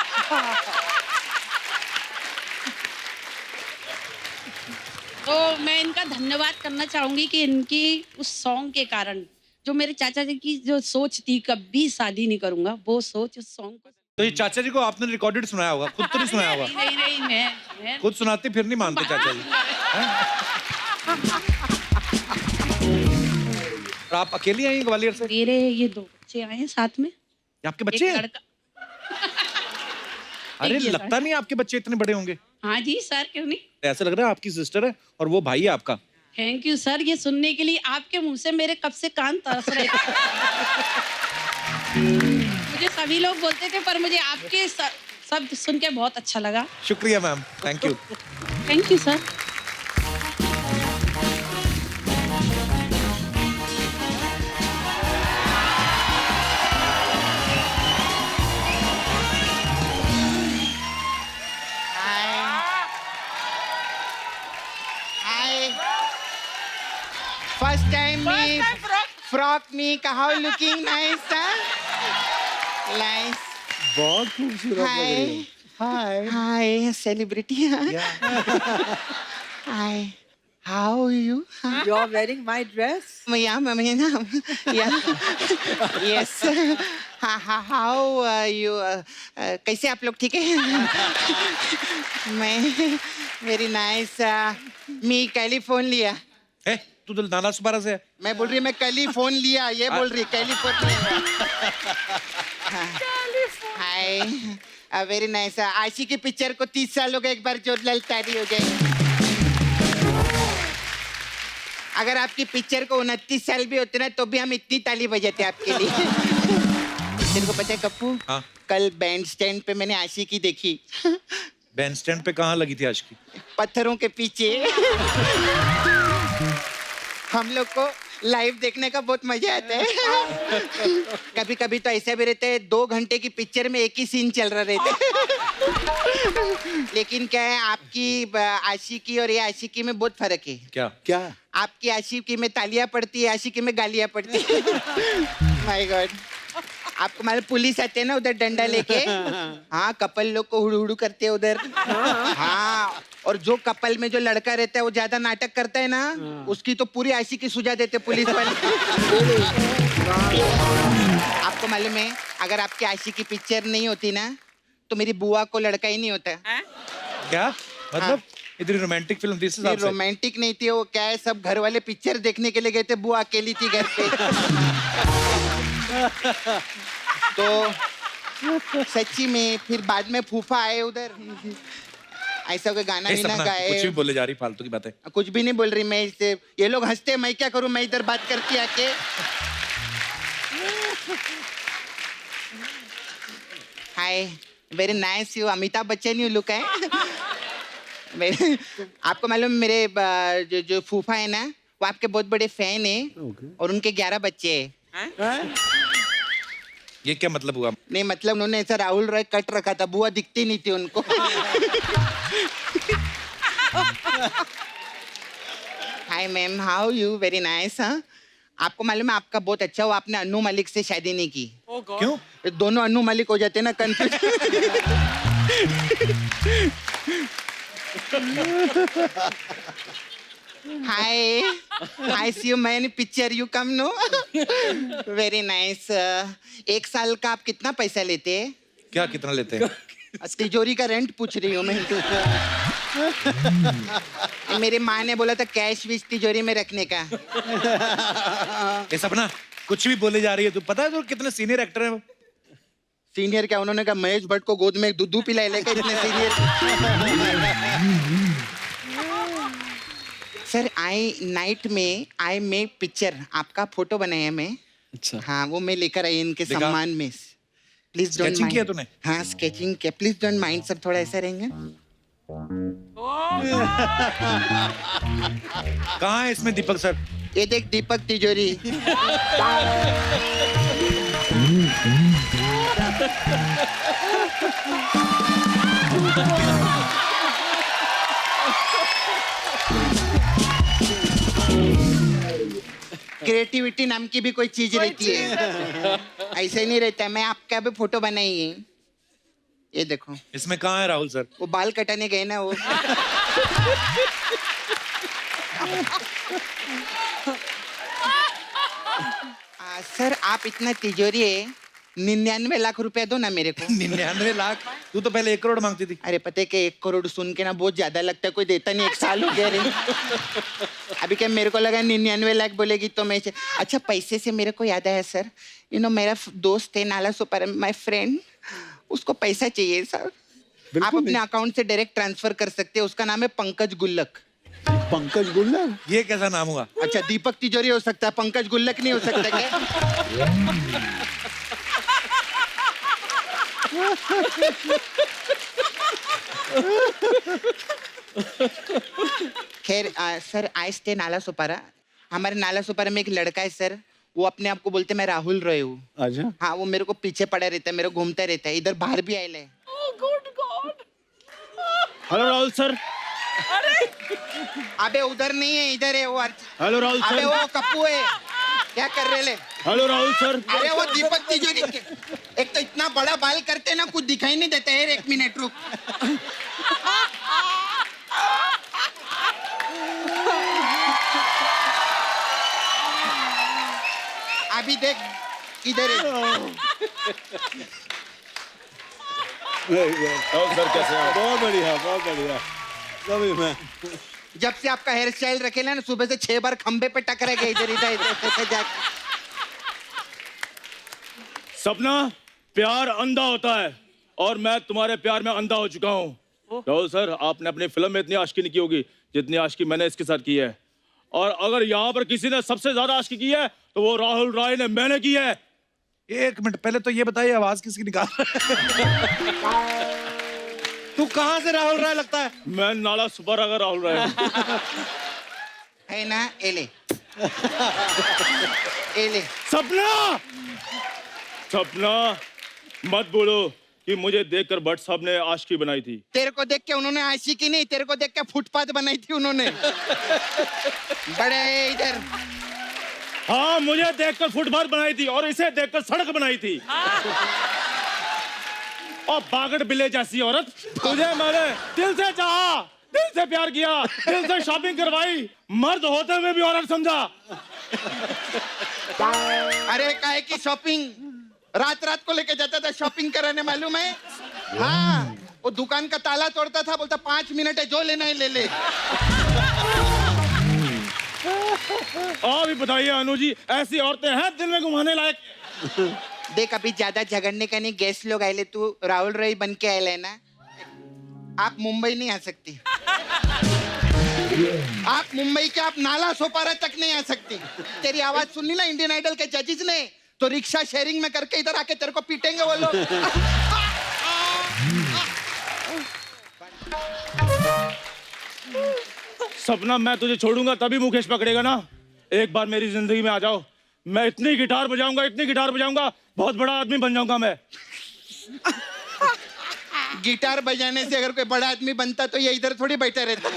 Speaker 8: तो मैं इनका धन्यवाद करना चाहूंगी कि इनकी उस सॉन्ग के कारण, जो मेरे चाचा जी की जो सोच थी कभी शादी नहीं करूंगा, वो सोच उस सॉन्ग को।
Speaker 1: तो ये चाचा जी को आपने रिकॉर्डेड सुनाया होगा, खुद तो नहीं सुनाया होगा?
Speaker 8: नहीं नहीं, मैं
Speaker 1: खुद सुनाती फिर नहीं मानते चाचा जी। और आप अकेली आई हैं ग्वालियर से?
Speaker 8: मेरे ये 2 बच्चे आए हैं साथ में।
Speaker 1: ये आपके बच्चे
Speaker 8: एक
Speaker 1: हैं?
Speaker 8: लड़का।
Speaker 1: अरे
Speaker 8: एक ये
Speaker 1: लगता नहीं आपके बच्चे इतने बड़े होंगे।
Speaker 8: हाँ जी सर, क्यों नहीं।
Speaker 1: ऐसा लग रहा है आपकी सिस्टर है और वो भाई है आपका।
Speaker 8: थैंक यू सर, ये सुनने के लिए आपके मुंह से मेरे कब से कान तरस रहे थे। मुझे सभी लोग बोलते थे, पर मुझे आपके शब्द सुन के बहुत अच्छा लगा।
Speaker 1: शुक्रिया ma'am, thank you.
Speaker 8: Thank you sir.
Speaker 9: First time me frock me how looking nice, huh? Nice.
Speaker 2: बहुत खूबसूरत लग रही
Speaker 9: Hi. Hi, celebrity. Huh? Hi. How are you? Huh?
Speaker 3: You are wearing my dress.
Speaker 9: Yeah, yeah. Yes. How are you? कैसे आप लोग ठीक है? मैं very nice. मैं कैलिफोन लिया.
Speaker 1: ए, तू तो नाना सुपारा से है।
Speaker 9: मैं बोल रही मैं कल ही फोन लिया, ये बोल रही कैलिफोर्निया। हाय, वेरी नाइस। आशी की पिक्चर को 30 साल हो गए, एक बार जोरदार ताली हो जाए। अगर आपकी पिक्चर को 29 साल भी होते ना, तो भी हम इतनी ताली बजाते आपके लिए। तेरे को पता है कप्पू,
Speaker 1: हाँ।
Speaker 9: कल बैंड स्टैंड पे मैंने आशी की देखी।
Speaker 1: बैंड स्टैंड पे कहाँ लगी थी आज की?
Speaker 9: पत्थरों के पीछे। हम लोग को लाइव देखने का बहुत मजा आता है। कभी कभी तो ऐसा भी रहता है, 2 घंटे की पिक्चर में एक ही सीन चल रहा रहता है। लेकिन क्या है, आपकी आशिकी और ये आशिकी में बहुत फर्क है।
Speaker 1: क्या?
Speaker 2: क्या?
Speaker 9: आपकी आशिकी में तालियां पड़ती है, आशिकी में गालियां पड़ती है। My God. आपको मालूम पुलिस आते हैं ना उधर डंडा लेके, हाँ कपल लोग को हुड़ू हुड़ू करते हैं उधर। हाँ, और जो कपल में जो लड़का रहता है वो ज्यादा नाटक करता है ना, उसकी तो पूरी आशिकी सुझा देते पुलिस वाले। आपको मालूम है, अगर आपकी आशिकी पिक्चर नहीं होती ना तो मेरी बुआ को लड़का ही नहीं होता।
Speaker 1: क्या मतलब? इतनी रोमांटिक फिल्म थी इस हिसाब से?
Speaker 9: रोमांटिक नहीं थी वो, क्या है, सब घर वाले पिक्चर देखने के लिए गए थे, बुआ अकेली थी घर पे। तो सच्ची में फिर बाद में फूफा आए उधर, ऐसा कोई गाना
Speaker 1: ए,
Speaker 9: भी ना
Speaker 1: सपना,
Speaker 9: गाए।
Speaker 1: कुछ भी बोले जा रही फालतू की बातें।
Speaker 9: कुछ भी नहीं बोल रही मैं इससे, ये लोग हंसते, मैं क्या करूं, मैं इधर बात करती आके। Hi, very nice you, Amitabh Bachchan you look है। आपको मालूम मेरे जो फूफा है ना, वो आपके बहुत बड़े फैन है और उनके 11 बच्चे हैं।
Speaker 1: ये क्या मतलब हुआ?
Speaker 9: नहीं मतलब उन्होंने ऐसा राहुल रॉय कट रखा था, बुआ दिखती नहीं थी उनको। Hi ma'am, how you, very nice. हाँ, आपको मालूम है आपका बहुत अच्छा हुआ आपने अन्नू मलिक से शादी नहीं की।
Speaker 1: क्यों?
Speaker 9: दोनों अन्नू मलिक हो जाते ना, confuse. Hi, I see you man picture, you come no. Very nice. 1 साल का आप कितना पैसा लेते हैं?
Speaker 1: क्या कितना लेते हैं?
Speaker 9: तिजोरी का रेंट पूछ रही हूँ मैं। मेरी माँ ने बोला था कैश विश तिजोरी में रखने का।
Speaker 1: ये सपना, कुछ भी बोले जा रही है तू। पता है तो कितने सीनियर एक्टर हैं वो?
Speaker 9: सीनियर क्या, उन्होंने कहा महेश भट्ट को गोद में दूध पिलाए लेकर इतने सीनियर। सर आई नाइट में आई मेक पिक्चर, आपका फोटो बनाया मैं।
Speaker 5: अच्छा।
Speaker 9: हाँ, वो मैं लेकर आई इनके
Speaker 1: दिखा।
Speaker 9: सम्मान में। प्लीज डोंट
Speaker 1: Sketching किया तूने?
Speaker 9: हाँ स्केचिंग किया, प्लीज डोंट माइंड सर, थोड़ा ऐसा रहेंगे।
Speaker 1: कहाँ है इसमें दीपक सर?
Speaker 9: ये देख दीपक तिजोरी। क्रिएटिविटी नाम की भी कोई चीज रहती है, ऐसे नहीं रहता है। मैं आपका भी फोटो बनाई है, ये देखो।
Speaker 1: इसमें कहाँ है राहुल सर?
Speaker 9: वो बाल कटाने गए ना वो। सर आप इतना तिजोरी है, 99 लाख रुपया दो ना मेरे को।
Speaker 1: 99 लाख? तू तो पहले 1 करोड़ मांगती थी।
Speaker 9: अरे पता है कि 1 करोड़ सुन के ना बहुत ज्यादा लगता है, कोई देता नहीं, 1 साल हो गया रे। अभी क्या मेरे को लगा 99 लाख बोलेगी तो मैं। अच्छा पैसे से मेरे को याद आया सर, यू नो मेरा दोस्त है नाला सुपर, माय फ्रेंड, उसको पैसा चाहिए सर। आप अपने अकाउंट से डायरेक्ट ट्रांसफर कर सकते हैं, उसका नाम है पंकज गुल्लक।
Speaker 2: पंकज गुल्लक?
Speaker 1: ये कैसा नाम हुआ?
Speaker 9: अच्छा दीपक तिजोरी हो सकता है, पंकज गुल्लक नहीं हो सकता क्या? खैर सर आई स्टे नाला सुपारा। हमारे नाला सुपारा में एक लड़का है सर, वो अपने आप को बोलते मैं राहुल रॉय हूँ।
Speaker 2: अच्छा।
Speaker 9: हाँ, वो मेरे को पीछे पड़ा रहता है, मेरे को घूमता रहता है, इधर बाहर भी आयल है।
Speaker 5: Hello Rahul sir.
Speaker 9: अबे उधर नहीं है, इधर है वो।
Speaker 5: हेलो राहुल
Speaker 9: अबे
Speaker 5: सर।
Speaker 9: वो कप्पू है, क्या कर रहे ले?
Speaker 5: Hello Rahul sir.
Speaker 9: अरे वो दीपक तिजोरी के, एक तो इतना बड़ा बाल करते ना, कुछ दिखाई नहीं देता है। 1 मिनट रुक। अभी देख इधर है।
Speaker 5: सर कैसे हैं?
Speaker 2: बहुत बढ़िया, बहुत बढ़िया। कभी मैं
Speaker 9: जब से आपका हेयर स्टाइल रखेला ना, सुबह से 6 बार खंबे पे टकरा गया इधर इधर इधर जाके।
Speaker 10: सपना, प्यार अंधा होता है और मैं तुम्हारे प्यार में अंधा हो चुका हूँ। राहुल सर, आपने अपनी फिल्म में इतनी आशिकी नहीं की होगी जितनी आशिकी मैंने इसके साथ की है, और अगर यहाँ पर किसी ने सबसे ज्यादा आशिकी की है तो वो राहुल राय ने, मैंने की है।
Speaker 1: 1 मिनट पहले तो ये बताइए, आवाज किसकी निकाल रहा है? तू कहाँ से राहुल राय लगता है?
Speaker 10: मैं नाला सुपर अगर राहुल राय
Speaker 9: है ना, एले एले।
Speaker 10: सपना, सपना मत बोलो कि मुझे देखकर भट्ट साहब ने आशिकी बनाई थी।
Speaker 9: तेरे को देख के उन्होंने आशिकी नहीं, तेरे को देख के फुटपाथ बनाई थी उन्होंने। बड़े इधर।
Speaker 10: हाँ, मुझे देखकर फुटपाथ बनाई थी और इसे देखकर सड़क बनाई थी। और बागड़ बिल्ले जैसी औरत, तुझे मैंने दिल से चाहा, दिल से प्यार किया, दिल से शॉपिंग करवाई, मर्द होते हुए भी औरत समझा।
Speaker 9: अरे काहे की शॉपिंग, रात रात को लेके जाता था शॉपिंग कराने, मालूम है? हाँ, वो दुकान का ताला तोड़ता था, बोलता 5 मिनट है, जो लेना है ले ले।
Speaker 10: अभी बताइए अनु जी, ऐसी औरतें हैं दिल में घुमाने लायक?
Speaker 9: देख, अभी ज्यादा झगड़ने का नहीं, गेस्ट लोग आए ले, तू राहुल रॉय बन के आए ना, आप मुंबई नहीं आ सकती। आप मुंबई के आप नाला सोपारा तक नहीं आ सकती। तेरी आवाज सुननी ना इंडियन आइडल के जजेस ने, तो रिक्शा शेयरिंग में करके इधर आके तेरे को पीटेंगे वो लोग।
Speaker 10: सपना, मैं तुझे छोड़ूंगा तभी मुकेश पकड़ेगा ना। एक बार मेरी जिंदगी में आ जाओ, मैं इतनी गिटार बजाऊंगा, बहुत बड़ा आदमी बन जाऊंगा मैं।
Speaker 9: गिटार बजाने से अगर कोई बड़ा आदमी बनता तो ये इधर थोड़ी बैठे रहता।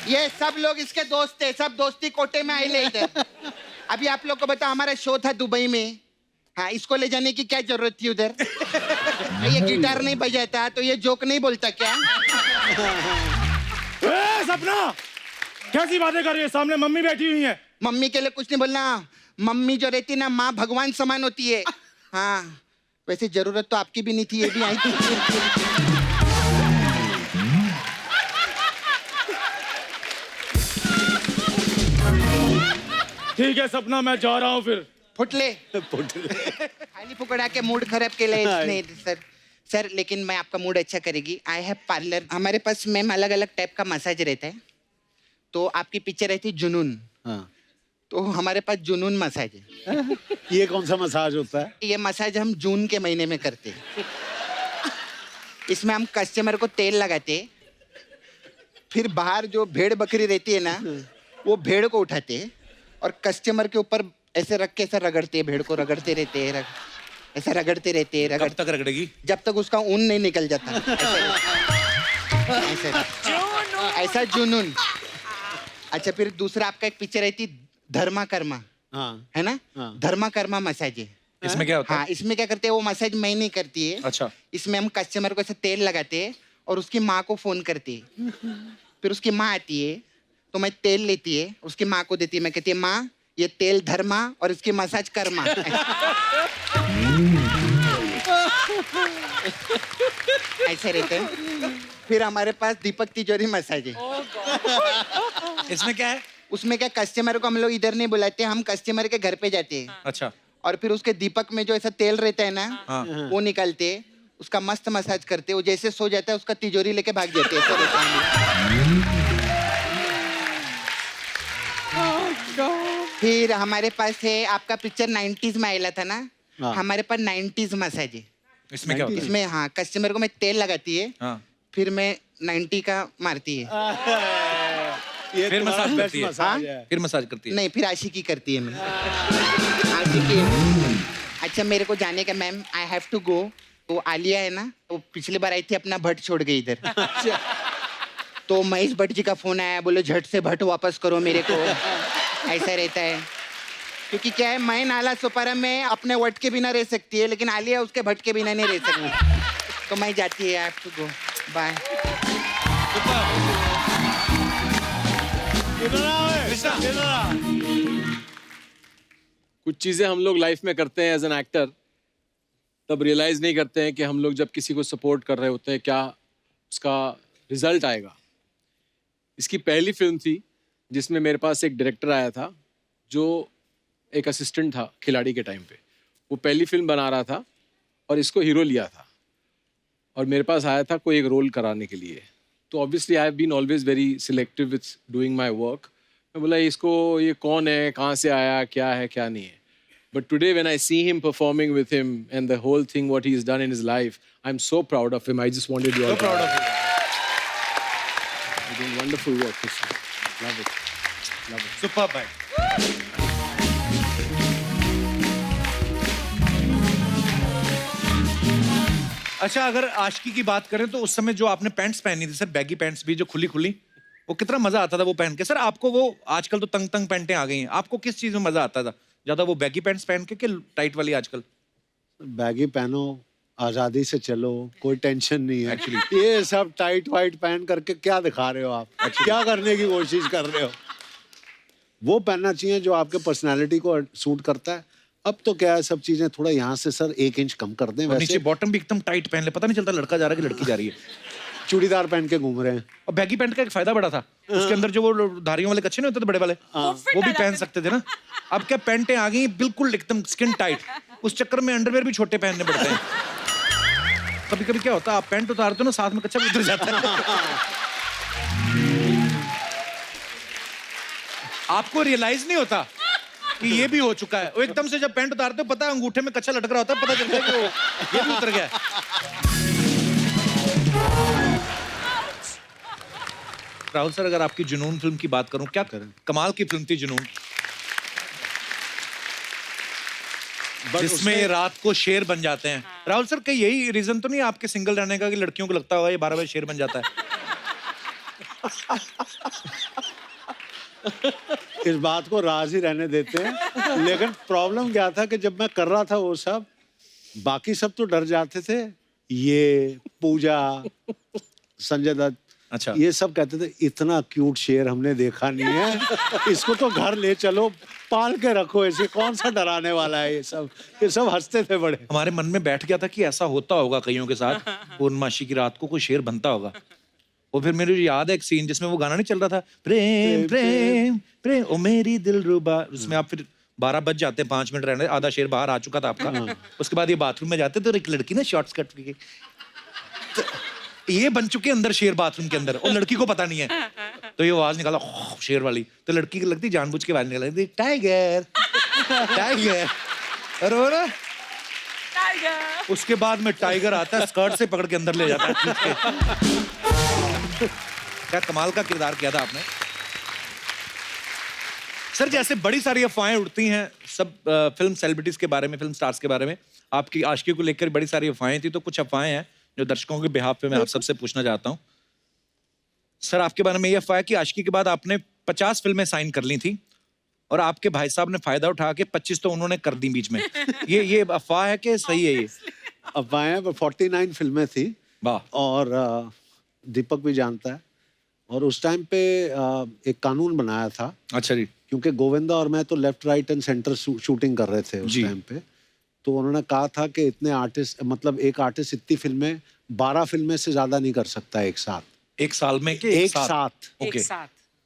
Speaker 9: ये सब लोग इसके दोस्त थे, सब दोस्ती कोटे में आए ले इधर। अभी आप लोग को बता, हमारा शो था दुबई में, हाँ, इसको ले जाने की क्या जरूरत थी उधर? ये गिटार नहीं बजाता तो ये जोक नहीं बोलता क्या?
Speaker 10: सपना, कैसी बातें कर रही है? सामने मम्मी बैठी हुई है।
Speaker 9: मम्मी के लिए कुछ नहीं बोलना। मम्मी जो रहती ना, माँ भगवान समान होती है। हाँ, वैसे जरूरत तो आपकी भी नहीं थी, ये भी आई थी।
Speaker 10: ठीक है सपना, मैं जा रहा हूँ फिर।
Speaker 9: फुटले खाली फुकड़ा के मूड खराब के लिए नहीं सर। सर, लेकिन मैं आपका मूड अच्छा करेगी। आई हैव पार्लर, हमारे पास मैम अलग अलग टाइप का मसाज रहता है। तो आपकी पिक्चर रहती है जुनून,
Speaker 2: हाँ।
Speaker 9: तो हमारे पास जुनून मसाज है।
Speaker 2: ये कौन सा मसाज होता है?
Speaker 9: ये मसाज हम जून के महीने में करते हैं। इसमें हम कस्टमर को तेल लगाते, फिर बाहर जो भेड़ बकरी रहती है ना, वो भेड़ को उठाते और कस्टमर के ऊपर ऐसे रख के ऐसा रगड़ते, भेड़ को रगड़ते रहते हैं, ऐसा रगड़ते रहते हैं।
Speaker 1: कब तक रगड़ेगी?
Speaker 9: जब तक उसका ऊन नहीं निकल जाता। ऐसा जुनून। अच्छा, फिर दूसरा आपका एक पिक्चर रहती धर्मा कर्मा,
Speaker 2: हाँ।
Speaker 9: है ना?
Speaker 2: हाँ।
Speaker 9: धर्मा कर्मा मसाज है।
Speaker 1: इसमें क्या होता है?
Speaker 9: हाँ, इसमें क्या करते हैं, वो मसाज मैं नहीं करती है।
Speaker 1: अच्छा।
Speaker 9: इसमें हम कस्टमर को ऐसे तेल लगाते हैं और उसकी माँ को फोन करते हैं। फिर उसकी माँ आती है तो मैं तेल लेती है, उसकी माँ को देती है। मैं कहती है, माँ ये तेल धर्मा और इसकी मसाज कर्मा। ऐसे रहते हैं। फिर हमारे पास दीपक तिजोरी मसाज है।
Speaker 1: इसमें क्या है?
Speaker 9: उसमें क्या, कस्टमर को हम लोग इधर नहीं बुलाते, हम कस्टमर के घर पे जाते हैं।
Speaker 1: अच्छा।
Speaker 9: और फिर उसके दीपक में जो ऐसा तेल रहता है ना,
Speaker 1: हाँ।
Speaker 9: वो निकालते, उसका मस्त मसाज करते। वो जैसे सो जाता है, उसका तिजोरी लेके भाग जाते हैं। फिर हमारे पास है, आपका पिक्चर 90s में आया था ना,
Speaker 2: हाँ।
Speaker 9: हमारे पास 90s मसाज है।
Speaker 1: इसमें क्या होता है?
Speaker 9: इसमें हाँ, कस्टमर को मैं तेल लगाती है,
Speaker 1: हाँ।
Speaker 9: फिर मैं 90 का मारती है।
Speaker 2: ये
Speaker 1: फिर
Speaker 2: तुम्हारा
Speaker 1: मसाज
Speaker 2: best
Speaker 1: करती है।
Speaker 2: मसाज है।
Speaker 1: फिर मसाज करती है।
Speaker 9: नहीं, फिर आशिकी करती है मैं। आशिकी। अच्छा, मेरे को जाने का ma'am, I have to go. वो आलिया है ना, वो पिछली बार आई थी, अपना भट्ट छोड़ गई इधर। तो महेश भट्ट जी का फोन आया, बोले झट से भट्ट वापस करो मेरे को। ऐसा रहता है, क्योंकि क्या है, मैं नाला सुपारा में अपने वट के बिना रह सकती है, लेकिन आलिया उसके भट्ट के बिना नहीं रह सकती। तो मैं जाती है, I have to go, bye.
Speaker 5: कुछ चीज़ें हम लोग लाइफ में करते हैं एज एन एक्टर, तब रियलाइज़ नहीं करते हैं कि हम लोग जब किसी को सपोर्ट कर रहे होते हैं क्या उसका रिजल्ट आएगा। इसकी पहली फिल्म थी जिसमें मेरे पास एक डायरेक्टर आया था जो एक असिस्टेंट था खिलाड़ी के टाइम पे। वो पहली फिल्म बना रहा था और इसको हीरो लिया था और मेरे पास आया था कोई एक रोल कराने के लिए। तो obviously I have been always very selective with doing my work. मैं बोला इसको, ये कौन है, कहाँ से आया, क्या है क्या नहीं है। But today when I see him performing with him and the whole thing what he's done in his life, I'm so proud of him. I just wanted you all
Speaker 1: So proud of you.
Speaker 5: You're doing wonderful work, Krishna. Love it. Love it.
Speaker 1: Superb, भाई. अच्छा, अगर आशिकी की बात करें तो उस समय जो आपने पैंट्स पहनी थी सर, बैगी पैंट्स भी जो खुली खुली, वो कितना मजा आता था वो पहन के सर आपको? वो आजकल तो तंग तंग पैंटें आ गई हैं, आपको किस चीज में मजा आता था ज्यादा, वो बैगी पैंट्स पहन के कि टाइट वाली आजकल?
Speaker 2: बैगी पहनो, आजादी से चलो, कोई टेंशन नहीं है। एक्चुअली ये सब टाइट वाइट पहन करके क्या दिखा रहे हो आप? क्या करने की कोशिश कर रहे हो? वो पहनना चाहिए जो आपके पर्सनालिटी को सूट करता है। अब तो क्या है, सब चीजें थोड़ा यहाँ से सर 1 इंच कम कर दें।
Speaker 1: और नीचे
Speaker 2: वैसे
Speaker 1: बॉटम भी एकदम टाइट पहन ले, पता नहीं चलता लड़का जा रहा है कि लड़की जा रही है।
Speaker 2: चूड़ीदार पहन के घूम रहे हैं।
Speaker 1: और बैगी पैंट का एक फायदा बड़ा था, उसके अंदर जो वो धारियों वाले कच्छे नहीं होते थे बड़े वाले, वो भी पहन सकते थे ना। अब क्या पैंटें आ गई बिल्कुल एकदम स्किन टाइट, उस चक्कर में अंडरवेयर भी छोटे पहनने पड़ते हैं। कभी कभी क्या होता है, आप पैंट उतारते हो ना, साथ में कच्चा भी उतर जाता है। आपको रियलाइज नहीं होता कि ये भी हो चुका है। वो एकदम से जब पैंट उतारते हो, पता है अंगूठे में कच्चा लटक रहा होता है, पता चलता है कि ये भी उतर गया है। राहुल सर, अगर आपकी जुनून फिल्म की बात करूं, क्या करें, कमाल की फिल्म थी जुनून, जिसमें रात को शेर बन जाते हैं। राहुल सर, कहीं यही रीजन तो नहीं आपके सिंगल रहने का कि लड़कियों को लगता होगा ये 12 बजे शेर बन जाता है?
Speaker 2: इस बात को राज ही रहने देते हैं। लेकिन प्रॉब्लम क्या था कि जब मैं कर रहा था वो सब, बाकी सब तो डर जाते थे। ये पूजा, संजय दत्त,
Speaker 1: अच्छा,
Speaker 2: ये सब कहते थे इतना क्यूट शेर हमने देखा नहीं है, इसको तो घर ले चलो, पाल के रखो, ऐसे कौन सा डराने वाला है। ये सब हंसते थे बड़े।
Speaker 1: हमारे मन में बैठ गया था कि ऐसा होता होगा कईयों के साथ, पूर्णमासी की रात को कोई शेर बनता होगा। और फिर मेरे याद है एक सीन जिसमें वो गाना नहीं चल रहा था, प्रेम प्रेम प्रेम ओ मेरी दिलरुबा, उसमें आप फिर 12 बज जाते, 5 मिनट रहने, आधा शेर बाहर आ चुका था आपका। उसके बाद ये बाथरूम में जाते तो एक लड़की ना शॉर्ट स्कर्ट की, ये बन चुके अंदर शेर बाथरूम के अंदर, और लड़की को पता नहीं है, तो ये आवाज निकाला शेर वाली, तो लड़की की लगती जानबूझ के आवाज निकाली, टाइगर टाइगर, और वो ना उसके बाद में टाइगर आता है, स्कर्ट से पकड़ के अंदर ले जाता है। क्या कमाल का किरदार किया था आपने सर। जैसे बड़ी सारी अफवाहें उड़ती हैं सब फिल्म सेलिब्रिटीज के बारे में, फिल्म स्टार्स के बारे में, आपकी आशिकी को लेकर बड़ी सारी अफवाहें थी, तो कुछ अफवाहें हैं जो दर्शकों के बिहाफ पे मैं आप सबसे पूछना चाहता हूं। सर, आपके बारे में ये अफवाह है कि आशिकी के बाद आपने 50 फिल्में साइन कर ली थी, और आपके भाई साहब ने फायदा उठा के 25 तो उन्होंने कर दी बीच में। ये अफवाह है कि सही है? ये
Speaker 2: अफवाहें, 49 फिल्में थी।
Speaker 1: वाह।
Speaker 2: और दीपक भी जानता है, और उस टाइम पे एक कानून बनाया था।
Speaker 1: अच्छा जी।
Speaker 2: क्योंकि गोविंदा और मैं तो left right and centre shooting कर रहे थे उस टाइम पे, तो उन्होंने कहा था कि इतने आर्टिस्ट, मतलब एक आर्टिस्ट इतनी फिल्में, 12 फिल्में से ज्यादा नहीं कर सकता एक साथ,
Speaker 1: एक साल में कि
Speaker 2: एक साथ।
Speaker 1: ओके।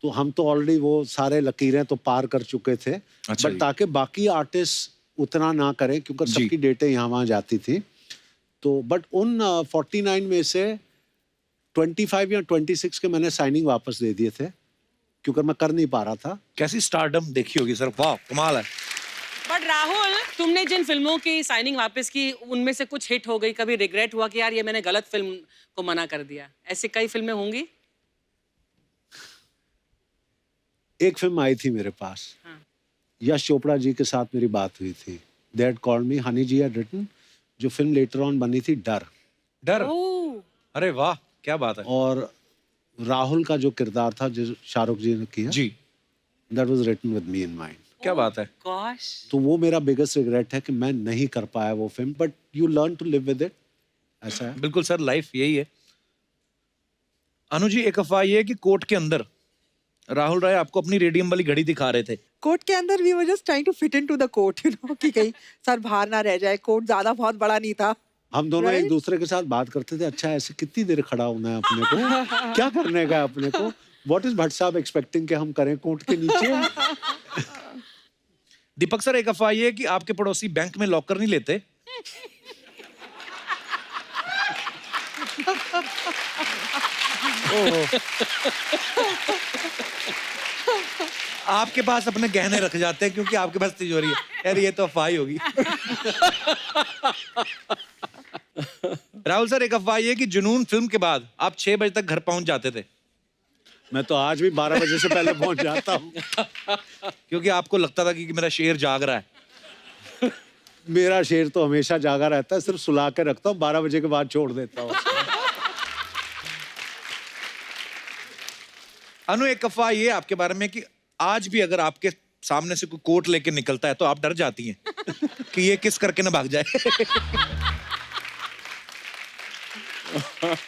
Speaker 2: तो हम तो ऑलरेडी वो सारे लकीरें तो पार कर चुके थे।
Speaker 1: अच्छा
Speaker 2: बट ताकि बाकी आर्टिस्ट उतना ना करें, क्योंकि सबकी डेटें यहाँ वहाँ जाती थी, तो बट उन 49 में से 25 या 26 के मैंने साइनिंग वापस दे दिए थे, क्योंकि मैं कर नहीं पा रहा था।
Speaker 1: कैसी स्टारडम देखी होगी सर, वाह कमाल है।
Speaker 4: बट राहुल, तुमने जिन फिल्मों की साइनिंग वापस की, उनमें से कुछ हिट हो गई, कभी रिग्रेट हुआ कि यार ये मैंने गलत फिल्म को मना कर दिया? ऐसी कई फिल्में होंगी।
Speaker 2: एक फिल्म आई थी मेरे पास, यश चोपड़ा जी के साथ मेरी बात हुई थी, they had called me, Honey ji had written, जो फिल्म लेटर ऑन बनी थी डर।
Speaker 1: डर, अरे वाह क्या बात है।
Speaker 2: और राहुल का जो किरदार था जो शाहरुख जी ने किया
Speaker 1: जी,
Speaker 2: that was written with me in mind.
Speaker 1: क्या बात है।
Speaker 4: गॉश।
Speaker 2: तो वो मेरा बिगेस्ट रिग्रेट है कि मैं नहीं कर पाया वो film, but you learn to live with it. ऐसा है।
Speaker 1: बिल्कुल सर, लाइफ यही है। अनु जी, एक अफवाह ये है कि कोर्ट के अंदर राहुल राय आपको अपनी रेडियम वाली घड़ी दिखा रहे थे।
Speaker 3: कोर्ट के अंदर we were just trying to fit into the court, you know, कि कहीं सर बाहर ना रह जाए। कोर्ट ज्यादा बहुत बड़ा नहीं था।
Speaker 2: हम दोनों एक दूसरे के साथ बात करते थे, अच्छा ऐसे कितनी देर खड़ा होना है अपने को, क्या करने का है अपने को, व्हाट इज भट्ट साहब एक्सपेक्टिंग कि हम करें कोर्ट के नीचे।
Speaker 1: दीपक सर, एक अफवाह ये है कि आपके पड़ोसी बैंक में लॉकर नहीं लेते। आपके पास अपने गहने रख जाते हैं क्योंकि आपके पास तिजोरी है। यार ये तो अफवाह ही होगी। राहुल सर, एक अफवाह ये कि जुनून फिल्म के बाद आप 6 बजे तक घर पहुंच जाते थे।
Speaker 2: मैं तो आज भी 12 बजे से पहले पहुंच जाता हूँ।
Speaker 1: क्योंकि आपको लगता था कि मेरा शेर जाग रहा है।
Speaker 2: मेरा शेर तो हमेशा जागा रहता है, सिर्फ सुला के रखता हूँ, 12 बजे के बाद छोड़ देता हूँ।
Speaker 1: अनु, एक अफवाह ये आपके बारे में कि आज भी अगर आपके सामने से कोई कोट लेके निकलता है तो आप डर जाती हैं कि ये किस करके ना भाग जाए।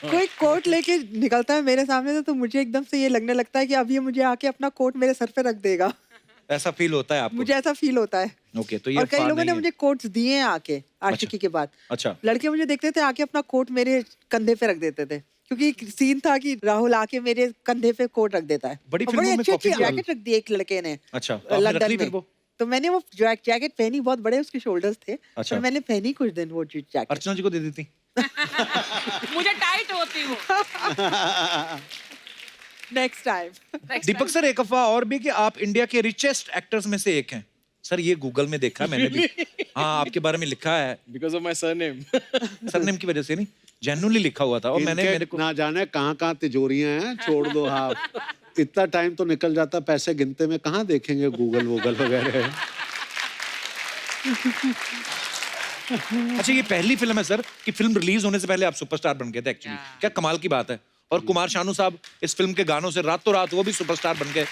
Speaker 3: कोई कोट लेके निकलता है मेरे सामने से तो मुझे एकदम से ये लगने लगता है कि अब ये मुझे आके अपना कोट मेरे सर पे रख देगा।
Speaker 1: ऐसा फील होता है आपको?
Speaker 3: मुझे ऐसा फील होता है।
Speaker 1: ओके, तो ये
Speaker 3: और कई
Speaker 1: अफवाह
Speaker 3: लोगों ने
Speaker 1: नहीं है।
Speaker 3: मुझे कोट्स दिए हैं आके आशिकी के बाद।
Speaker 1: अच्छा,
Speaker 3: लड़के मुझे देखते थे आके अपना कोट मेरे कंधे पे रख देते थे, क्योंकि एक सीन था कि राहुल आके मेरे कंधे पे कोट रख देता है।
Speaker 1: बड़ी
Speaker 3: और
Speaker 1: फिल्मों में
Speaker 3: अच्छी
Speaker 1: कॉपी
Speaker 3: अच्छी
Speaker 1: किया।
Speaker 3: जैकेट रख दी एक लड़के ने
Speaker 1: अच्छा, तो आपने रख
Speaker 3: लंदन
Speaker 1: ली फिर
Speaker 3: में।
Speaker 1: वो?
Speaker 3: तो मैंने वो जैकेट पहनी, बहुत बड़े उसके शोल्डर्स थे।
Speaker 1: अच्छा।
Speaker 3: और मैंने पहनी कुछ दिन वो जैकेट।
Speaker 1: अर्चना जी को दे देती।
Speaker 4: मुझे टाइट होती हूँ।
Speaker 3: Next time.
Speaker 1: दीपक सर, एक अफवाह और भी कि आप इंडिया के रिचेस्ट एक्टर्स में से एक हैं। सर ये गूगल में देखा मैंने भी। हाँ, आपके बारे में लिखा है।
Speaker 5: Because of my surname.
Speaker 1: Surname की वजह से नहीं, जेन्युइनली लिखा हुआ था। और मैंने
Speaker 2: इनके
Speaker 1: मेरे को
Speaker 2: ना जाने कहाँ तिजोरियां हैं, छोड़ दो आप। इतना टाइम तो निकल जाता, पैसे गिनते में कहाँ देखेंगे गूगल वूगल वगैरह।
Speaker 1: अच्छा, ये पहली फिल्म है सर कि फिल्म रिलीज होने से पहले आप सुपरस्टार बन गए थे एक्चुअली। क्या कमाल की बात है। और कुमार शानू साहब इस फिल्म के गानों से रातों रात वो भी सुपरस्टार बन गए।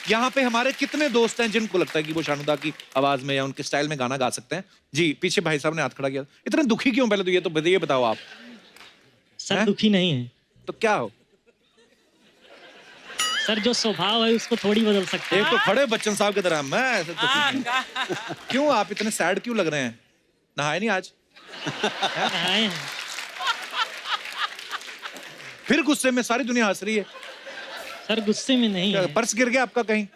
Speaker 1: यहाँ पे हमारे कितने दोस्त हैं जिनको लगता है कि वो शानुदा की आवाज में या उनके स्टाइल में गाना गा सकते हैं? जी, पीछे भाई साहब ने हाथ खड़ा किया। इतने दुखी क्यों? पहले तो ये बताओ आप।
Speaker 11: सर
Speaker 1: हैं?
Speaker 11: दुखी नहीं है
Speaker 1: तो क्या हो?
Speaker 11: सर, जो स्वभाव है उसको थोड़ी बदल सकते
Speaker 1: एक तो खड़े बच्चन साहब की तरह, मैं ऐसे दुखी नहीं। क्यों आप इतने सैड क्यों लग रहे हैं? नहाए नहीं आज?
Speaker 11: हैं।
Speaker 1: फिर गुस्से में सारी दुनिया हंस रही है।
Speaker 11: सर गुस्से में नहीं है।
Speaker 1: पर्स गिर गया आपका कहीं?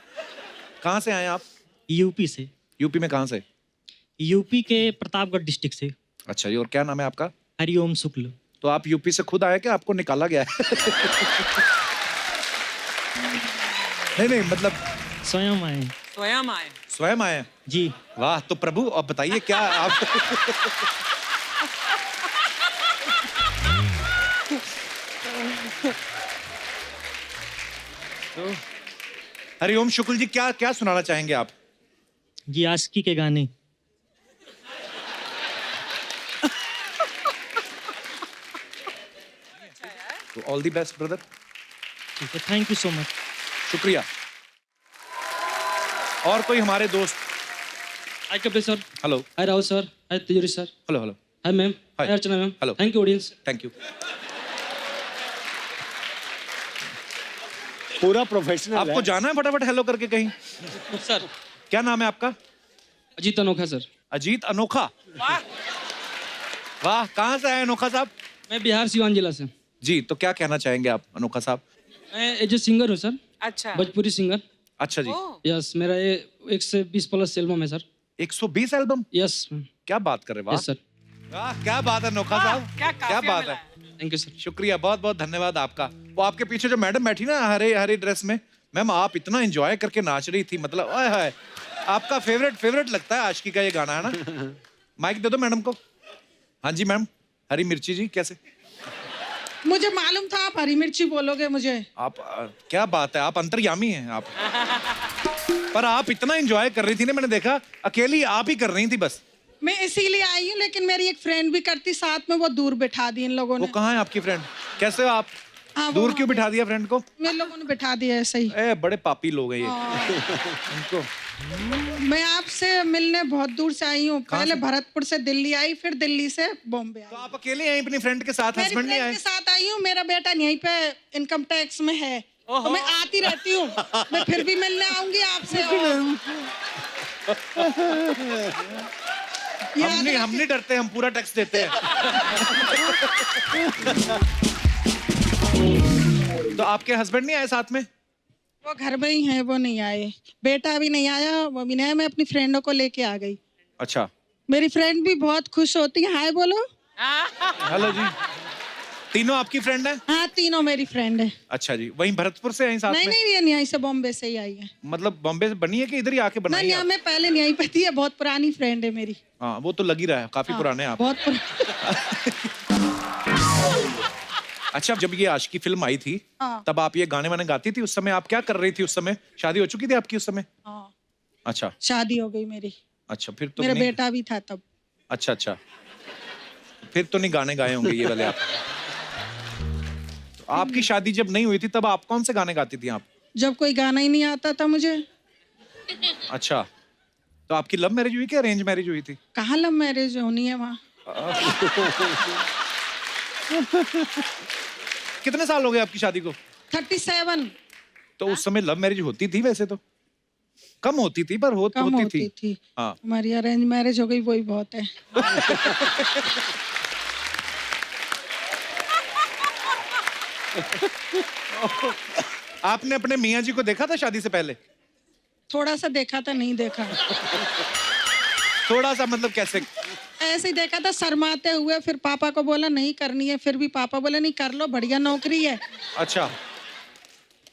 Speaker 1: कहाँ से आए आप?
Speaker 11: यूपी से।
Speaker 1: यूपी में कहाँ से?
Speaker 11: यूपी के प्रतापगढ़ डिस्ट्रिक्ट से।
Speaker 1: अच्छा, ये और क्या नाम है आपका?
Speaker 11: हरिओम शुक्ल।
Speaker 1: तो आप यूपी से खुद आए क्या आपको निकाला गया है? नहीं, मतलब
Speaker 11: स्वयं आए।
Speaker 4: स्वयं आए।
Speaker 1: स्वयं आए?
Speaker 11: जी।
Speaker 1: वाह, तो प्रभु अब बताइए क्या आप। तो हरिओम शुक्ल जी, क्या क्या सुनाना चाहेंगे आप?
Speaker 11: जी, आशिकी के गाने।
Speaker 1: तो ऑल द बेस्ट ब्रदर।
Speaker 11: ठीक है, थैंक यू सो मच।
Speaker 1: शुक्रिया। और कोई हमारे दोस्त?
Speaker 12: हाय कपिल सर।
Speaker 1: हेलो।
Speaker 12: हाय राहुल सर। हाय तिजोरी sir.
Speaker 1: Hello hello.
Speaker 12: Hi ma'am.
Speaker 1: Hi
Speaker 12: hi Archana ma'am.
Speaker 1: Hello.
Speaker 12: Thank you audience.
Speaker 1: Thank you.
Speaker 2: पूरा प्रोफेशनल है।
Speaker 1: आपको जाना है फटाफट हेलो करके कहीं?
Speaker 12: सर।
Speaker 1: क्या नाम है आपका?
Speaker 12: अजीत अनोखा सर।
Speaker 1: अजीत अनोखा। वाह, कहाँ से आए अनोखा साहब?
Speaker 12: मैं बिहार सिवान जिला से।
Speaker 1: जी, तो क्या कहना चाहेंगे आप अनोखा साहब?
Speaker 12: मैं एज ए सिंगर हूँ सर।
Speaker 4: अच्छा।
Speaker 12: भोजपुरी सिंगर।
Speaker 1: अच्छा जी।
Speaker 12: यस, मेरा ये 120 प्लस एल्बम है सर।
Speaker 1: 120 एल्बम?
Speaker 12: यस।
Speaker 1: क्या बात कर रहे हैं, वाह।
Speaker 12: Yes sir.
Speaker 1: वाह, क्या बात है अनोखा साहब, क्या बात है।
Speaker 12: Thank you sir.
Speaker 1: शुक्रिया, बहुत बहुत धन्यवाद आपका। वो आपके पीछे जो मैडम बैठी ना हरे हरे ड्रेस में, मैम आप इतना एंजॉय करके नाच रही थी, मतलब ओए होए। आपका फेवरेट लगता है आशिकी का ये गाना, है ना? माइक दे दो मैडम को। हाँ जी मैम। हरी मिर्ची जी, कैसे?
Speaker 13: मुझे मालूम था आप हरी मिर्ची बोलोगे मुझे।
Speaker 1: आप क्या बात है, आप अंतर्यामी हैं आप। पर आप इतना एंजॉय कर रही थी ना, मैंने देखा अकेली आप ही कर रही थी बस।
Speaker 13: मैं इसीलिए आई हूँ, लेकिन मेरी एक फ्रेंड भी करती साथ में, वो दूर बैठा दी इन लोगों ने।
Speaker 1: वो कहाँ है आपकी फ्रेंड? कैसे हो आप?
Speaker 13: हाँ,
Speaker 1: दूर क्यों बिठा दिया फ्रेंड को?
Speaker 13: मेरे लोगों ने बैठा दिया ऐसे ही।
Speaker 1: ए, बड़े पापी लोग हैं ये। इनको
Speaker 13: मैं आपसे मिलने बहुत दूर से आई हूँ। पहले भरतपुर से दिल्ली आई, फिर दिल्ली से बॉम्बे आई।
Speaker 1: तो आप अकेले आई अपनी फ्रेंड के साथ? हस्बैंड नहीं आए?
Speaker 13: के साथ आई हूँ। मेरा बेटा यहीं पे इनकम टैक्स में है, तो मैं आती रहती हूँ। मैं फिर भी मिलने आऊंगी आपसे।
Speaker 1: हम नहीं डरते, हम पूरा टैक्स देते हैं। तो आपके हस्बैंड नहीं आए साथ में?
Speaker 13: वो घर में ही है, वो नहीं आए। बेटा भी नहीं आया, वो भी नहीं। मैं अपनी फ्रेंडों को लेके आ गई।
Speaker 1: अच्छा।
Speaker 13: मेरी फ्रेंड भी बहुत खुश होती है। हाय बोलो।
Speaker 1: हेलो जी। तीनों आपकी फ्रेंड है?
Speaker 13: हाँ, तीनों मेरी फ्रेंड है।
Speaker 1: अच्छा जी, वहीं भरतपुर से आई साथ
Speaker 13: नहीं
Speaker 1: में?
Speaker 13: नहीं, ये नहीं से बॉम्बे से ही आई है।
Speaker 1: मतलब बॉम्बे से बनी है कि इधर ही आके बनाई
Speaker 13: नहीं,
Speaker 1: है?
Speaker 13: मैं पहले नहीं आई पती है, बहुत पुरानी फ्रेंड है मेरी।
Speaker 1: हाँ, वो तो लग ही रहा है, काफी पुराने हैं आप।
Speaker 13: बहुत
Speaker 1: अच्छा, जब ये आशिकी फिल्म आई थी,
Speaker 13: हाँ।
Speaker 1: तब आप ये गाने वाने गाती थी? उस समय आप क्या कर रही थी? उस समय शादी हो चुकी थी आपकी उस समय?
Speaker 13: हाँ,
Speaker 1: अच्छा,
Speaker 13: शादी हो गई मेरी।
Speaker 1: अच्छा फिर तो
Speaker 13: मेरा
Speaker 1: नहीं,
Speaker 13: बेटा भी था तब।
Speaker 1: अच्छा अच्छा, फिर तो नहीं गाने गाए होंगे ये वाले आप। तो आपकी शादी जब नहीं हुई थी तब आप कौन से गाने गाती थी आप?
Speaker 13: जब कोई गाना ही नहीं आता था मुझे।
Speaker 1: अच्छा, तो आपकी लव मैरिज हुई कि अरेंज मैरिज हुई थी?
Speaker 13: कहाँ लव मैरिज होनी है वहाँ।
Speaker 1: कितने साल हो गए आपकी शादी को?
Speaker 13: 37।
Speaker 1: तो उस समय लव मैरिज होती थी वैसे तो? कम होती थी पर
Speaker 13: कम
Speaker 1: होती
Speaker 13: होती थी।
Speaker 1: हाँ।
Speaker 13: हमारी अरेंज मैरिज हो गई, वही बहुत है।
Speaker 1: आपने अपने मियाँ जी को देखा था शादी से पहले?
Speaker 13: थोड़ा सा देखा था, नहीं देखा।
Speaker 1: थोड़ा सा मतलब कैसे?
Speaker 13: ऐसे ही देखा था शर्माते हुए, फिर पापा को बोला नहीं करनी है, फिर भी पापा बोले नहीं कर लो, बढ़िया नौकरी है।
Speaker 1: अच्छा,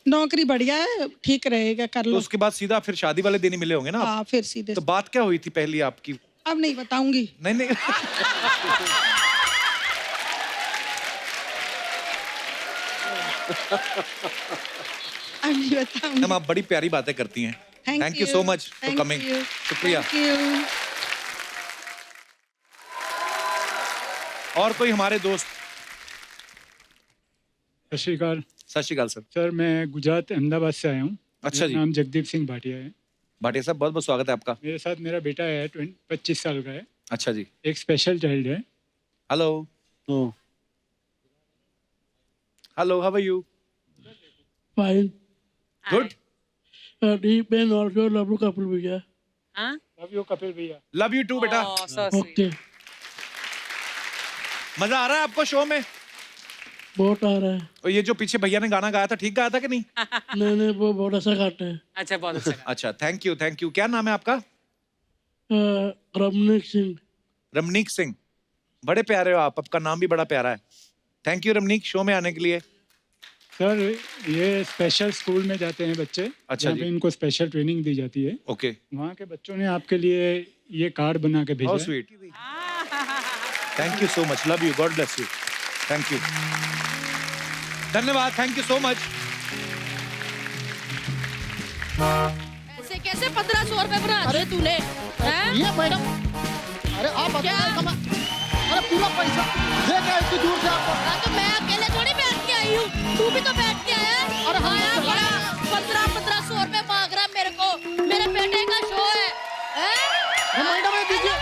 Speaker 13: नौकरी बढ़िया है, ठीक रहेगा, कर
Speaker 1: तो
Speaker 13: लो।
Speaker 1: उसके बाद सीधा फिर शादी वाले दिन ही मिले होंगे ना आप?
Speaker 13: हाँ, फिर सीधे।
Speaker 1: तो बात क्या हुई थी पहली आपकी?
Speaker 13: अब नहीं बताऊंगी।
Speaker 1: नहीं नहीं
Speaker 13: अब नहीं बताऊंगी।
Speaker 1: मैम आप बड़ी प्यारी बातें करती हैं। Thank you so much for coming. शुक्रिया। और कोई हमारे दोस्त?
Speaker 14: सत श्रीकाल।
Speaker 1: सत श्रीकाल सर।
Speaker 14: सर मैं गुजरात अहमदाबाद से आया हूँ।
Speaker 1: अच्छा जी।
Speaker 14: नाम जगदीप सिंह भाटिया है।
Speaker 1: भाटिया साहब बहुत बहुत स्वागत है आपका।
Speaker 14: मेरे साथ मेरा बेटा है, 25 साल का है।
Speaker 1: अच्छा जी।
Speaker 14: एक स्पेशल चाइल्ड है।
Speaker 1: Hello. Hello, how are you?
Speaker 15: Fine.
Speaker 1: Good.
Speaker 15: Deep and also love you Kapil bhaiya.
Speaker 14: Love you Kapil bhaiya.
Speaker 1: Love you too beta.
Speaker 15: Okay.
Speaker 1: मजा आ रहा है आपको शो में?
Speaker 15: बहुत आ रहा है।
Speaker 1: और ये जो पीछे भैया ने गाना गाया था ठीक गाया था कि नहीं?
Speaker 15: नहीं, वो बहुत अच्छा गाते हैं।
Speaker 4: अच्छा, बहुत अच्छा।
Speaker 1: अच्छा, थैंक यू थैंक यू। क्या नाम है आपका?
Speaker 15: रमनीक सिंह।
Speaker 1: रमनीक सिंह, बड़े प्यारे हो आप, आपका नाम भी बड़ा प्यारा है। थैंक यू रमनीक शो में आने के लिए।
Speaker 14: सर ये स्पेशल स्कूल में जाते हैं बच्चे।
Speaker 1: अच्छा
Speaker 14: जहाँ
Speaker 1: जी।
Speaker 14: पे इनको स्पेशल ट्रेनिंग दी जाती है।
Speaker 1: ओके।
Speaker 14: वहाँ के बच्चों ने आपके लिए ये कार्ड बना के भेजा
Speaker 1: हाउ
Speaker 14: है।
Speaker 1: Sweet. Thank you so much, love you, God bless you. Thank you, धन्यवाद, थैंक यू सो मच।
Speaker 16: ऐसे कैसे 1500 रुपए बना दिए तूने?
Speaker 17: ये मैडम, अरे आप बताइए अरे पूरा पैसा दे क्या इतनी दूर से आपको?
Speaker 16: हाँ, तो मैं अकेले थोड़ी बैठ के आई हूँ, तू भी तो बैठ के आया है। और हाँ बड़ा 1500 रुपए मांग रहा मेरे को, मेरे बेटे का शो है।
Speaker 17: मैडम दीजिए।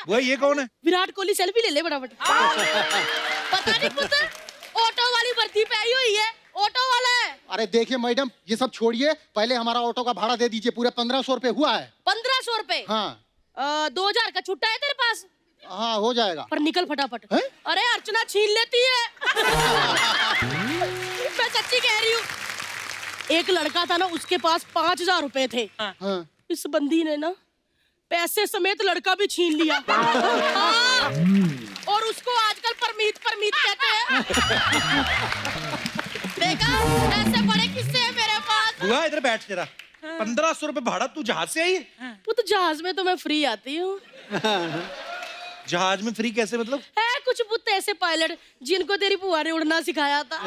Speaker 1: वो ये कौन है?
Speaker 16: विराट कोहली सेल्फी ले ले फटाफट। पता नहीं पुत्र, ऑटो वाली वर्दी पे आई हुई है, ऑटो वाला है।
Speaker 17: अरे देखिए मैडम, ये सब छोड़िए, पहले हमारा ऑटो का भाड़ा दे दीजिए। पूरे 1500 रुपए हुआ है।
Speaker 16: 1500 रुपए?
Speaker 17: हाँ।
Speaker 16: 2000 का छुट्टा है तेरे पास?
Speaker 17: हाँ हो जाएगा।
Speaker 16: पर निकल फटाफट। अरे अर्चना छीन लेती है। मैं सच्ची कह रही हूँ। एक लड़का था ना, उसके पास 5000 रुपए थे।
Speaker 17: हाँ।
Speaker 16: इस बंदी ने ना पैसे समेत लड़का भी छीन लिया। हाँ। और उसको आजकल परमीत कहते हैं। देखा, ऐसे बड़े किस्से हैं मेरे पास।
Speaker 1: बुआ इधर बैठ जरा। 1500 रुपए भाड़ा, तू जहाज से आई है?
Speaker 16: वो तो जहाज में तो मैं फ्री आती हूँ।
Speaker 1: जहाज में फ्री कैसे मतलब?
Speaker 16: है कुछ बुत ऐसे पायलट जिनको तेरी बुआ ने उड़ना सिखाया था।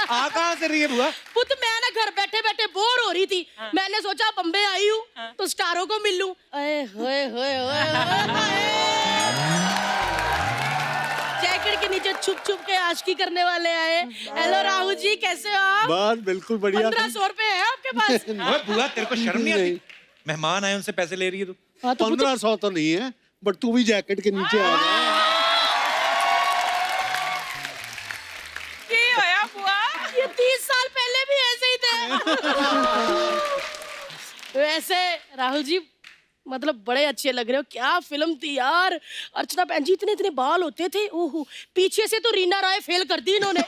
Speaker 1: आ कहाँ से रही है बुआ?
Speaker 16: पुत मैं ना घर बैठे बैठे बोर हो रही थी। मैंने सोचा बम्बे आई हूँ तो स्टारों को मिल लूं। जैकेट के नीचे छुप छुप के आशिकी करने वाले आए। हेलो राहुल जी, कैसे हो आप?
Speaker 2: बस बिल्कुल बढ़िया।
Speaker 16: 1500 रुपए है आपके पास?
Speaker 1: ओए बुआ, तेरे को शर्म नहीं आती? मेहमान आए उनसे पैसे ले रही है तू?
Speaker 2: 1500 तो नहीं है, बट तू भी जैकेट के नीचे आ जा।
Speaker 16: ये 30 साल पहले भी ऐसे ही थे। वैसे राहुल जी, मतलब बड़े अच्छे लग रहे हो। क्या फिल्म थी यार। अर्चना बहन जी, इतने इतने बाल होते थे। ओहो, पीछे से तो रीना राय फेल कर दी इन्होंने।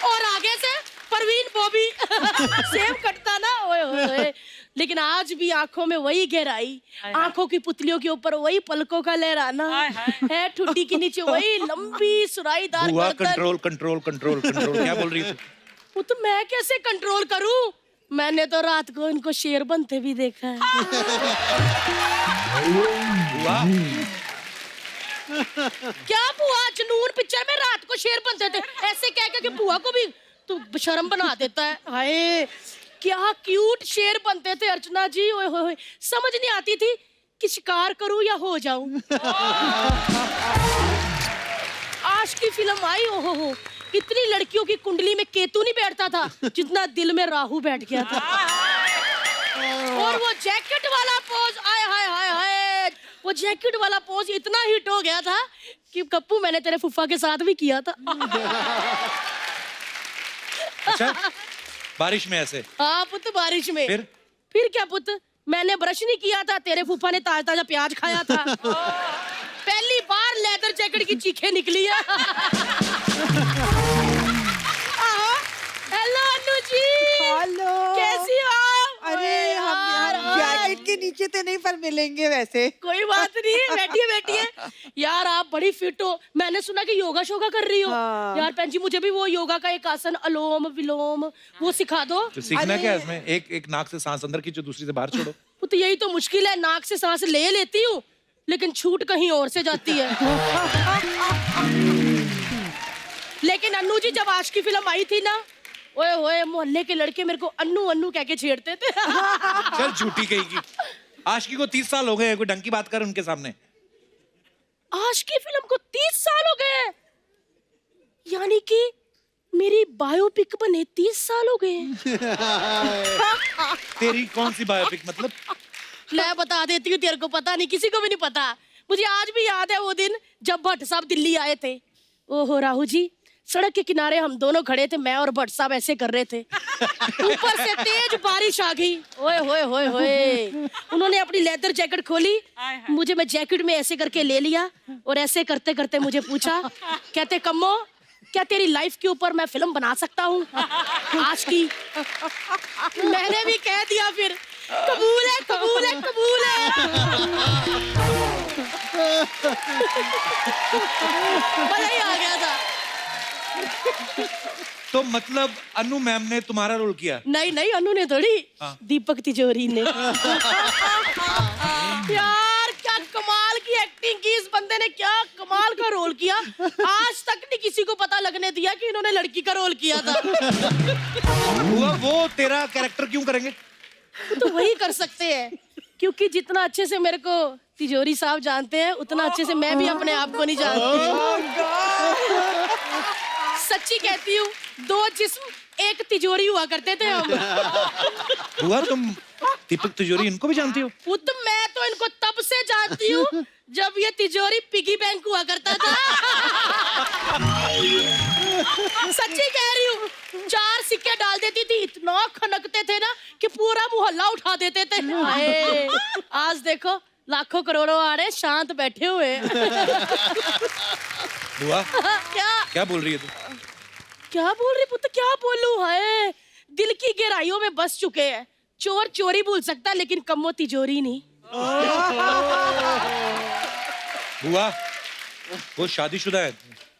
Speaker 16: और आगे से परवीन बॉबी सेम कटता ना। ओए ओए। लेकिन आज भी आंखों में वही गहराई, आंखों की पुतलियों के ऊपर वही पलकों का लहराना है, ठुड्डी के नीचे वही लंबी सुराईदार
Speaker 1: बुआ
Speaker 16: गर्दन।
Speaker 1: कंट्रोल कंट्रोल कंट्रोल कंट्रोल, क्या बोल रही है तू?
Speaker 16: वो तो मैं कैसे कंट्रोल करूं? मैंने तो रात को इनको शेर बनते भी देखा है।
Speaker 1: बुआ
Speaker 16: क्या बुआ जनून पिक्चर में रात को शेर बनते थे, ऐसे कह के कि बुआ को भी तू शर्म बना देता है। हाय क्या क्यूट शेर बनते थे अर्चना जी। ओए होए होए, समझ नहीं आती थी कि शिकार करूं या हो जाऊं। आज की फिल्म आई, ओहो हो, इतनी लड़कियों की कुंडली में केतु नहीं बैठता था जितना दिल में राहु बैठ गया था। और वो जैकेट वाला पोज, आय हाय हाय हाय, वो जैकेट वाला पोज इतना हिट हो गया था कि कप्पू मैंने तेरे फुफ्फा के साथ भी किया था।
Speaker 1: अच्छा, बारिश में ऐसे?
Speaker 16: हाँ पुत, बारिश में। फिर क्या पुत, मैंने ब्रश नहीं किया था, तेरे फूफा ने ताजा ताजा प्याज खाया था। पहली बार लेदर जैकेट की चीखें निकली है। हेलो अनु जी।
Speaker 3: हेलो,
Speaker 16: कैसी हो आप?
Speaker 3: अरे हम जैकेट के नीचे तो नहीं, पर मिलेंगे वैसे।
Speaker 16: कोई बात नहीं, बैठिए बैठिए। यार आप बड़ी फिट हो, मैंने सुना कि योगा शोगा कर रही हो।
Speaker 3: हाँ।
Speaker 16: यार बहन जी, मुझे भी वो योगा का एक आसन अलोम विलोम वो सिखा दो।
Speaker 1: तो सीखना क्या है इसमें? एक नाक से सांस अंदर खींचो, दूसरी से बाहर छोड़ो।
Speaker 16: तो यही तो मुश्किल है, नाक से सांस ले लेती हूँ लेकिन छूट कहीं और से जाती है। लेकिन अन्नू जी, जब आज की फिल्म आई थी ना, ओए होए, मोहल्ले के लड़के मेरे को अन्नू अन्नू कह के छेड़ते थे।
Speaker 1: चल झूठी कहेगी। आशिकी को 30 साल हो गए, कोई ढंग की बात कर उनके सामने।
Speaker 16: आज की फिल्म को 30 साल हो गए, यानी कि मेरी बायोपिक बने 30 साल हो गए।
Speaker 1: तेरी कौन सी बायोपिक मतलब?
Speaker 16: मैं बता देती हूँ, तेरे को पता नहीं, किसी को भी नहीं पता। मुझे आज भी याद है वो दिन जब भट्ट साहब दिल्ली आए थे। ओहो राहु जी, सड़क के किनारे हम दोनों खड़े थे, मैं और भट्ट साहब ऐसे कर रहे थे, ऊपर से तेज बारिश आ गई। ओए होए होए होए, उन्होंने अपनी लेदर जैकेट खोली, मुझे मैं जैकेट में ऐसे करके ले लिया और ऐसे करते करते मुझे पूछा, कहते कम्मो क्या तेरी लाइफ के ऊपर मैं फिल्म बना सकता हूँ आज की? मैंने भी कह दिया फिर, कबूल है कबूल है कबूल है। मजा ही आ गया था।
Speaker 1: तो मतलब अनु मैम ने तुम्हारा रोल किया?
Speaker 16: नहीं नहीं, अनु ने थोड़ी, दीपक तिजोरी ने। यार क्या कमाल की एक्टिंग की इस बंदे ने, क्या कमाल का रोल किया। आज तक नहीं किसी को पता लगने दिया कि इन्होंने लड़की का रोल किया था।
Speaker 1: वो तेरा कैरेक्टर क्यों करेंगे?
Speaker 16: तो वही कर सकते हैं, क्योंकि जितना अच्छे से मेरे को तिजोरी साहब जानते हैं, उतना अच्छे से मैं भी अपने आप को नहीं जानती। सच्ची कहती हूँ, 2 जिस्म एक तिजोरी हुआ करते थे हम।
Speaker 1: हुआ तुम दीपक तिजोरी इनको भी जानती हो?
Speaker 16: तो मैं तो इनको तब से जानती हूँ जब ये तिजोरी पिगी बैंक हुआ करता था। सच्ची कह रही हूँ, 4 सिक्के डाल देती थी, इतना खनकते थे ना कि पूरा मोहल्ला उठा देते थे। आज देखो लाखों करोड़ों आ रहे, शांत बैठे हुए।
Speaker 1: हुआ
Speaker 16: क्या
Speaker 1: क्या बोल रही है तू?
Speaker 16: क्या बोल रही पुत्र, क्या बोलूं? हाय, दिल की गहराइयों में बस चुके हैं। चोर चोरी भूल सकता लेकिन कम्मो तिजोरी नहीं।
Speaker 1: हुआ वो शादीशुदा है,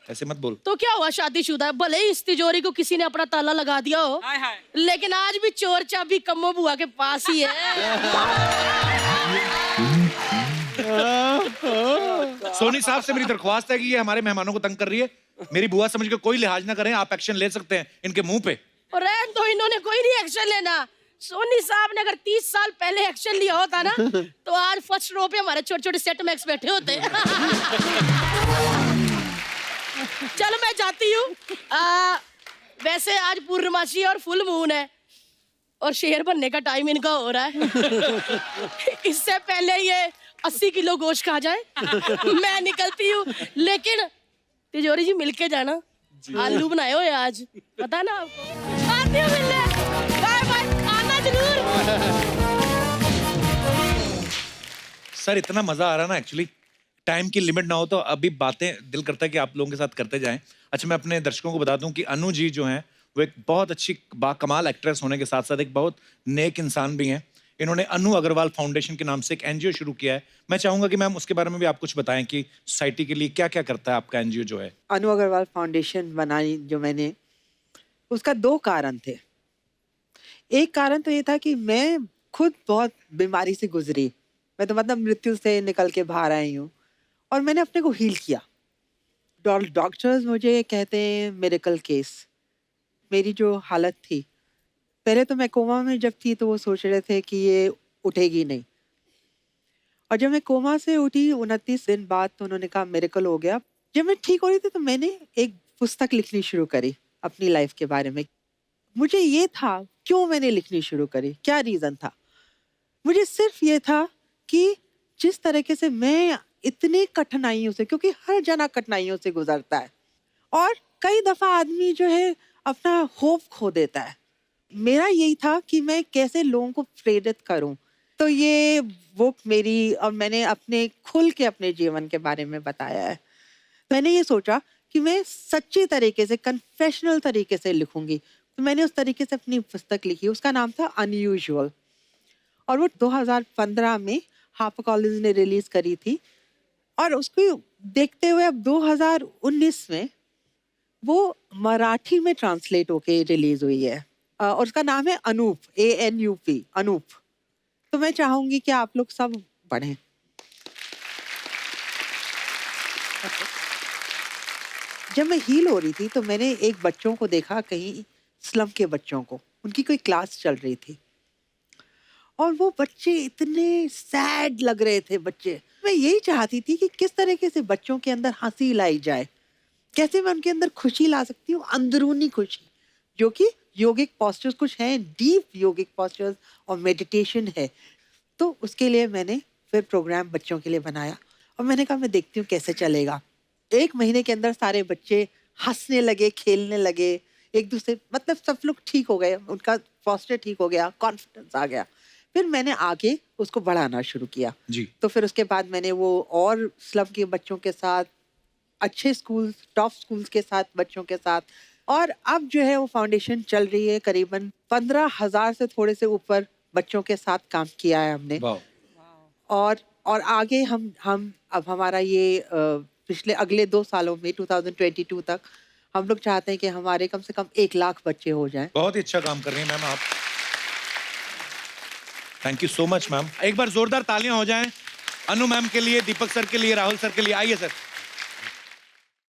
Speaker 1: ऐसे मत बोल।
Speaker 16: तो क्या हुआ, शादीशुदा है, भले ही इस तिजोरी को किसी ने अपना ताला लगा दिया हो, लेकिन आज भी चोर चाबी कम्मो बुआ के पास ही है।
Speaker 1: सोनी साहब से मेरी दरख्वास्त है कि ये हमारे मेहमानों को तंग कर रही है, मेरी बुआ समझ के कोई लिहाज ना करें, आप एक्शन ले सकते हैं इनके मुंह पे।
Speaker 16: और रहन दो, इन्होंने कोई नहीं एक्शन लेना। सोनी साहब ने अगर 30 साल पहले एक्शन लिया होता ना, तो आज फर्स्ट रो पे हमारे छोटे छोटे सेट मैक्स बैठे होते। चलो मैं जाती हूँ। वैसे आज पूर्णमासी और फुल मून है और शेर बनने का टाइम इनका हो रहा है। इससे पहले ये 80 किलो गोश्त खा जाए, मैं निकलती हूँ। लेकिन तिजोरी जी मिलके जाना, आलू बनाए हुए आज, पता ना आपको। आती हूँ मिलने, बाय बाय, आना जरूर।
Speaker 1: सर इतना मजा आ रहा ना, एक्चुअली टाइम की लिमिट ना हो तो अभी बातें दिल करता है कि आप लोगों के साथ करते जाएं। अच्छा, मैं अपने दर्शकों को बता दूं कि अनु जी जो हैं वो एक बहुत अच्छी बाकमाल एक्ट्रेस होने के साथ साथ एक बहुत नेक इंसान भी हैं। इन्होंने अनु अग्रवाल फाउंडेशन के नाम से एक एनजीओ शुरू किया है। मैं चाहूंगा कि मैम उसके बारे में भी आप कुछ बताएं कि सोसाइटी के लिए क्या क्या करता है आपका एनजीओ जो है।
Speaker 3: अनु अग्रवाल फाउंडेशन बनाई जो मैंने, उसका 2 कारण थे। एक कारण तो ये था कि मैं खुद बहुत बीमारी से गुजरी, मैं तो मतलब मृत्यु से निकल के बाहर आई हूँ, और मैंने अपने को हील किया। डॉक्टर्स मुझे कहते हैं मिरेकल केस। मेरी जो हालत थी, पहले तो मैं कोमा में जब थी तो वो सोच रहे थे कि ये उठेगी नहीं, और जब मैं कोमा से उठी 29 दिन बाद तो उन्होंने कहा मिरेकल हो गया। जब मैं ठीक हो रही थी तो मैंने एक पुस्तक लिखनी शुरू करी अपनी लाइफ के बारे में। मुझे ये था क्यों मैंने लिखनी शुरू करी, क्या रीज़न था। मुझे सिर्फ ये था कि जिस तरीके से मैं इतनी कठिनाइयों से, क्योंकि हर जना कठिनाइयों से गुजरता है और कई दफ़ा आदमी जो है अपना होप खो देता है। मेरा यही था कि मैं कैसे लोगों को प्रेरित करूं। तो ये बुक मेरी, और मैंने अपने खुल के अपने जीवन के बारे में बताया है। मैंने ये सोचा कि मैं सच्ची तरीके से, कन्फेशनल तरीके से लिखूंगी, तो मैंने उस तरीके से अपनी पुस्तक लिखी। उसका नाम था अनयूजुअल, और वो 2015 में हार्पर कॉलिंस ने रिलीज करी थी। और उसको देखते हुए अब 2019 में वो मराठी में ट्रांसलेट होके रिलीज हुई है, और उसका नाम है अनूप, ANUP, अनूप। तो मैं चाहूंगी कि आप लोग सब पढ़ें। जब मैं हील हो रही थी तो मैंने एक बच्चों को देखा, कहीं स्लम के बच्चों को, उनकी कोई क्लास चल रही थी और वो बच्चे इतने सैड लग रहे थे बच्चे। मैं यही चाहती थी कि किस तरीके से बच्चों के अंदर हंसी लाई जाए, कैसे मैं उनके अंदर खुशी ला सकती हूँ, अंदरूनी खुशी, जो कि योगिक पोस्चर्स कुछ हैं, डीप योगिक पोस्चर्स और मेडिटेशन है। तो उसके लिए मैंने फिर प्रोग्राम बच्चों के लिए बनाया और मैंने कहा मैं देखती हूँ कैसे चलेगा। 1 महीने के अंदर सारे बच्चे हंसने लगे, खेलने लगे, एक दूसरे, मतलब सब लोग ठीक हो गए, उनका पोस्चर ठीक हो गया, कॉन्फिडेंस आ गया। फिर मैंने आगे उसको बढ़ाना शुरू किया
Speaker 1: जी।
Speaker 3: तो फिर उसके बाद मैंने वो और स्लम के बच्चों के साथ, अच्छे स्कूल, टॉप स्कूल्स के साथ, बच्चों के साथ, और अब जो है वो फाउंडेशन चल रही है। करीबन 15,000 से थोड़े से ऊपर बच्चों के साथ काम किया है हमने। और आगे हम अब हमारा ये पिछले अगले 2 सालों में 2022 तक हम लोग चाहते हैं कि हमारे कम से कम 1 लाख बच्चे हो जाएं।
Speaker 1: बहुत ही अच्छा काम कर रही हैं मैम आप। Thank you so much ma'am. एक बार जोरदार तालियां हो जाएं अनु मैम के लिए, दीपक सर के लिए, राहुल सर के लिए। आइए सर।